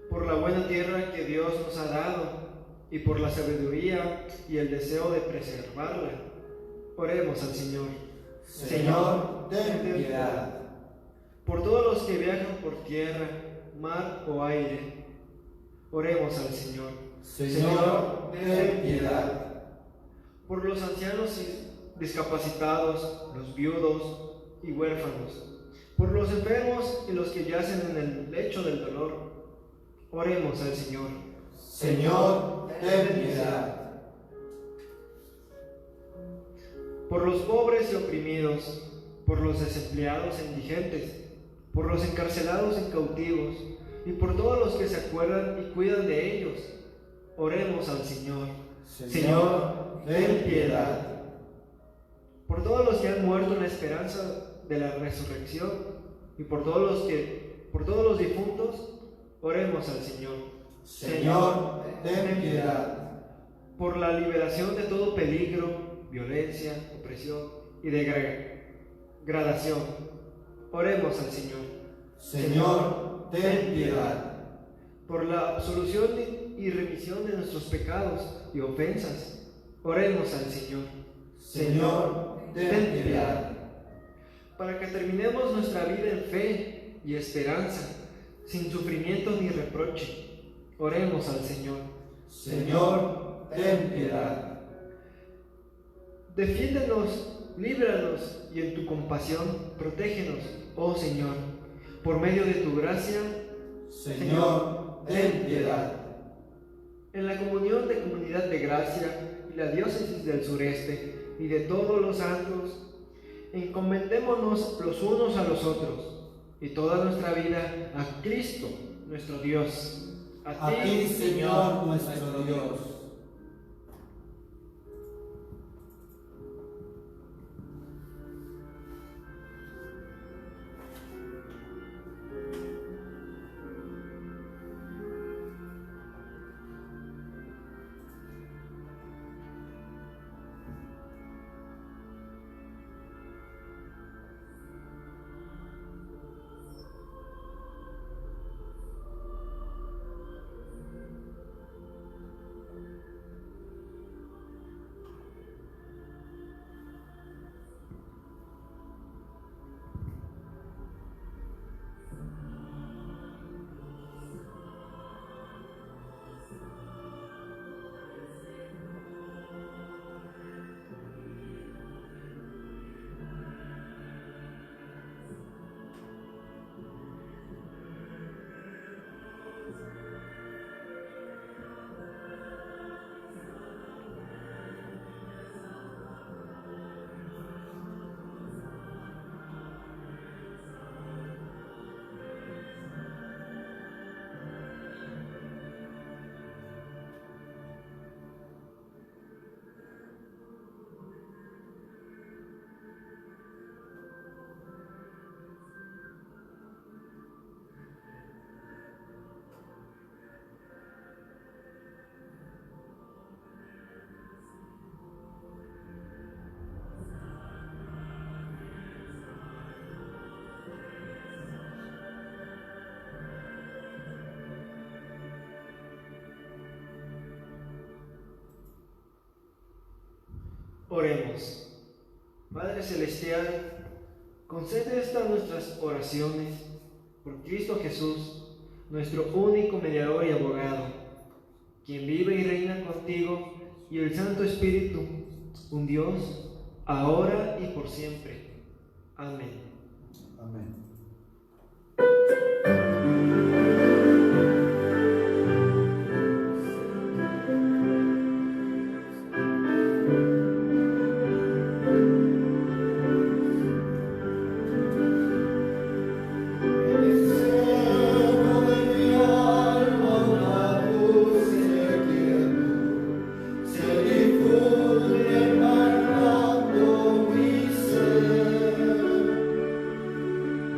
Por la buena tierra que Dios nos ha dado y por la sabiduría y el deseo de preservarla, oremos al Señor. Señor, ten piedad. Por todos los que viajan por tierra, mar o aire, oremos al Señor. Señor, ten piedad. Por los ancianos y discapacitados, los viudos y huérfanos, por los enfermos y los que yacen en el lecho del dolor, oremos al Señor. Señor, ten piedad. Por los pobres y oprimidos, por los desempleados e indigentes, por los encarcelados y cautivos, y por todos los que se acuerdan y cuidan de ellos, oremos al Señor. Señor, ten piedad. Por todos los que han muerto en la esperanza de la resurrección, y por todos los difuntos, oremos al Señor. Señor, ten piedad. Por la liberación de todo peligro, violencia, opresión y degradación, oremos al Señor. Señor, ten piedad. Por la absolución y remisión de nuestros pecados y ofensas, oremos al Señor. Señor, ten piedad. Para que terminemos nuestra vida en fe y esperanza, sin sufrimiento ni reproche, oremos al Señor. Señor, ten piedad. Defiéndenos, líbranos y en tu compasión protégenos, oh Señor, por medio de tu gracia. Señor, ten piedad. En la comunión de Comunidad de Gracia y la Diócesis del Sureste y de todos los santos, encomendémonos los unos a los otros y toda nuestra vida a Cristo, nuestro Dios. A ti, Señor, nuestro Dios. Oremos. Padre Celestial, concede estas nuestras oraciones por Cristo Jesús, nuestro único mediador y abogado, quien vive y reina contigo y el Santo Espíritu, un Dios, ahora y por siempre. Amén. Amén.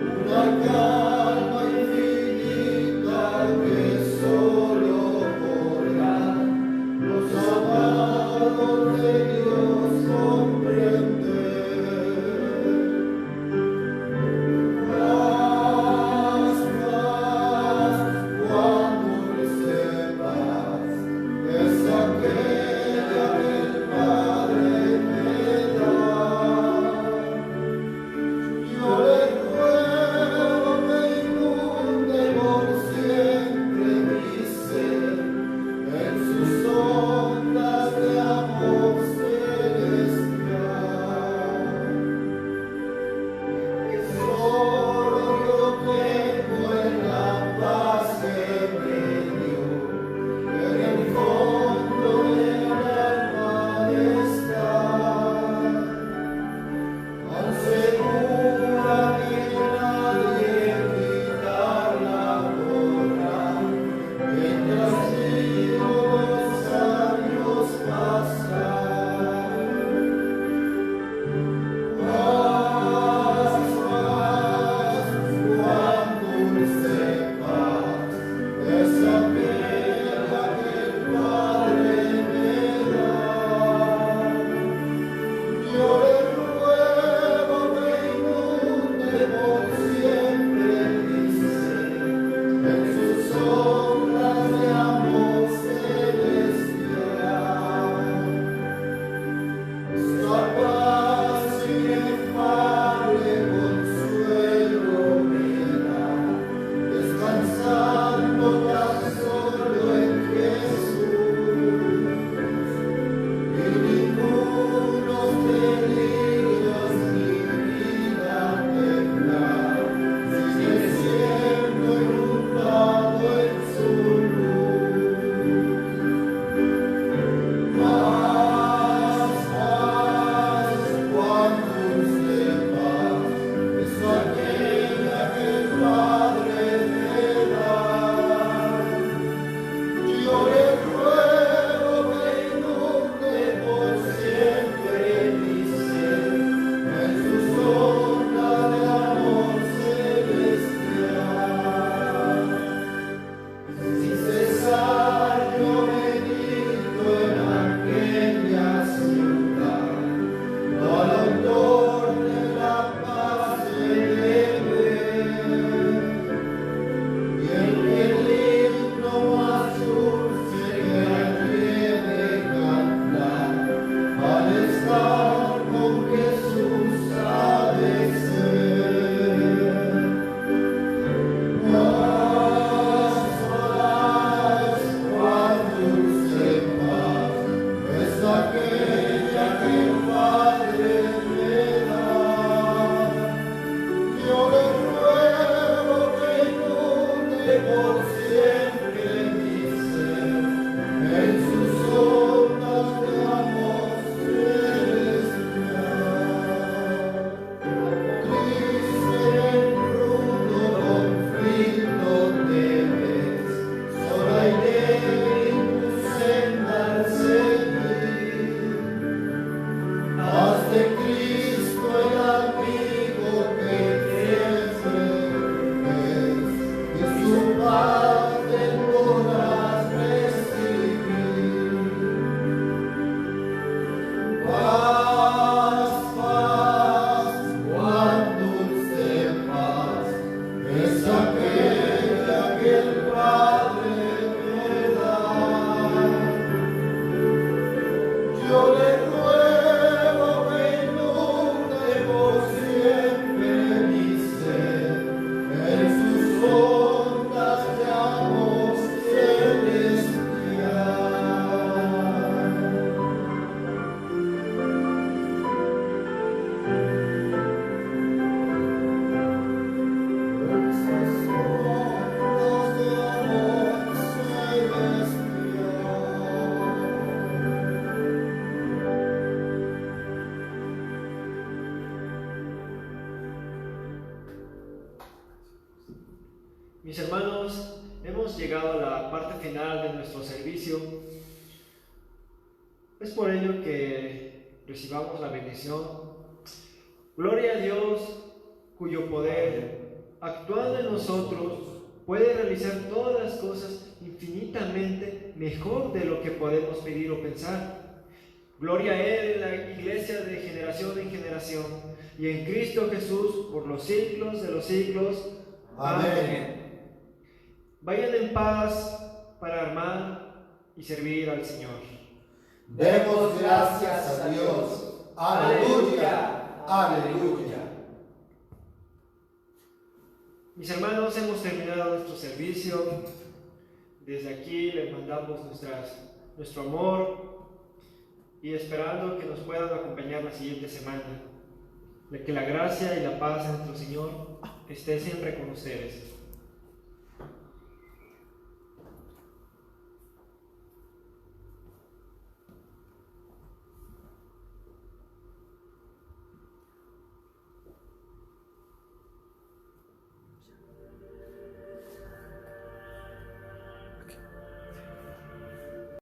Un Mis hermanos, hemos llegado a la parte final de nuestro servicio. Es por ello que recibamos la bendición. Gloria a Dios, cuyo poder, actuando en nosotros, puede realizar todas las cosas infinitamente mejor de lo que podemos pedir o pensar. Gloria a Él en la Iglesia de generación en generación, y en Cristo Jesús por los siglos de los siglos. Amén. Vayan en paz para armar y servir al Señor. Demos gracias a Dios. Aleluya, aleluya. Mis hermanos, hemos terminado nuestro servicio. Desde aquí les mandamos nuestro amor y esperando que nos puedan acompañar la siguiente semana. Que la gracia y la paz de nuestro Señor esté siempre con ustedes.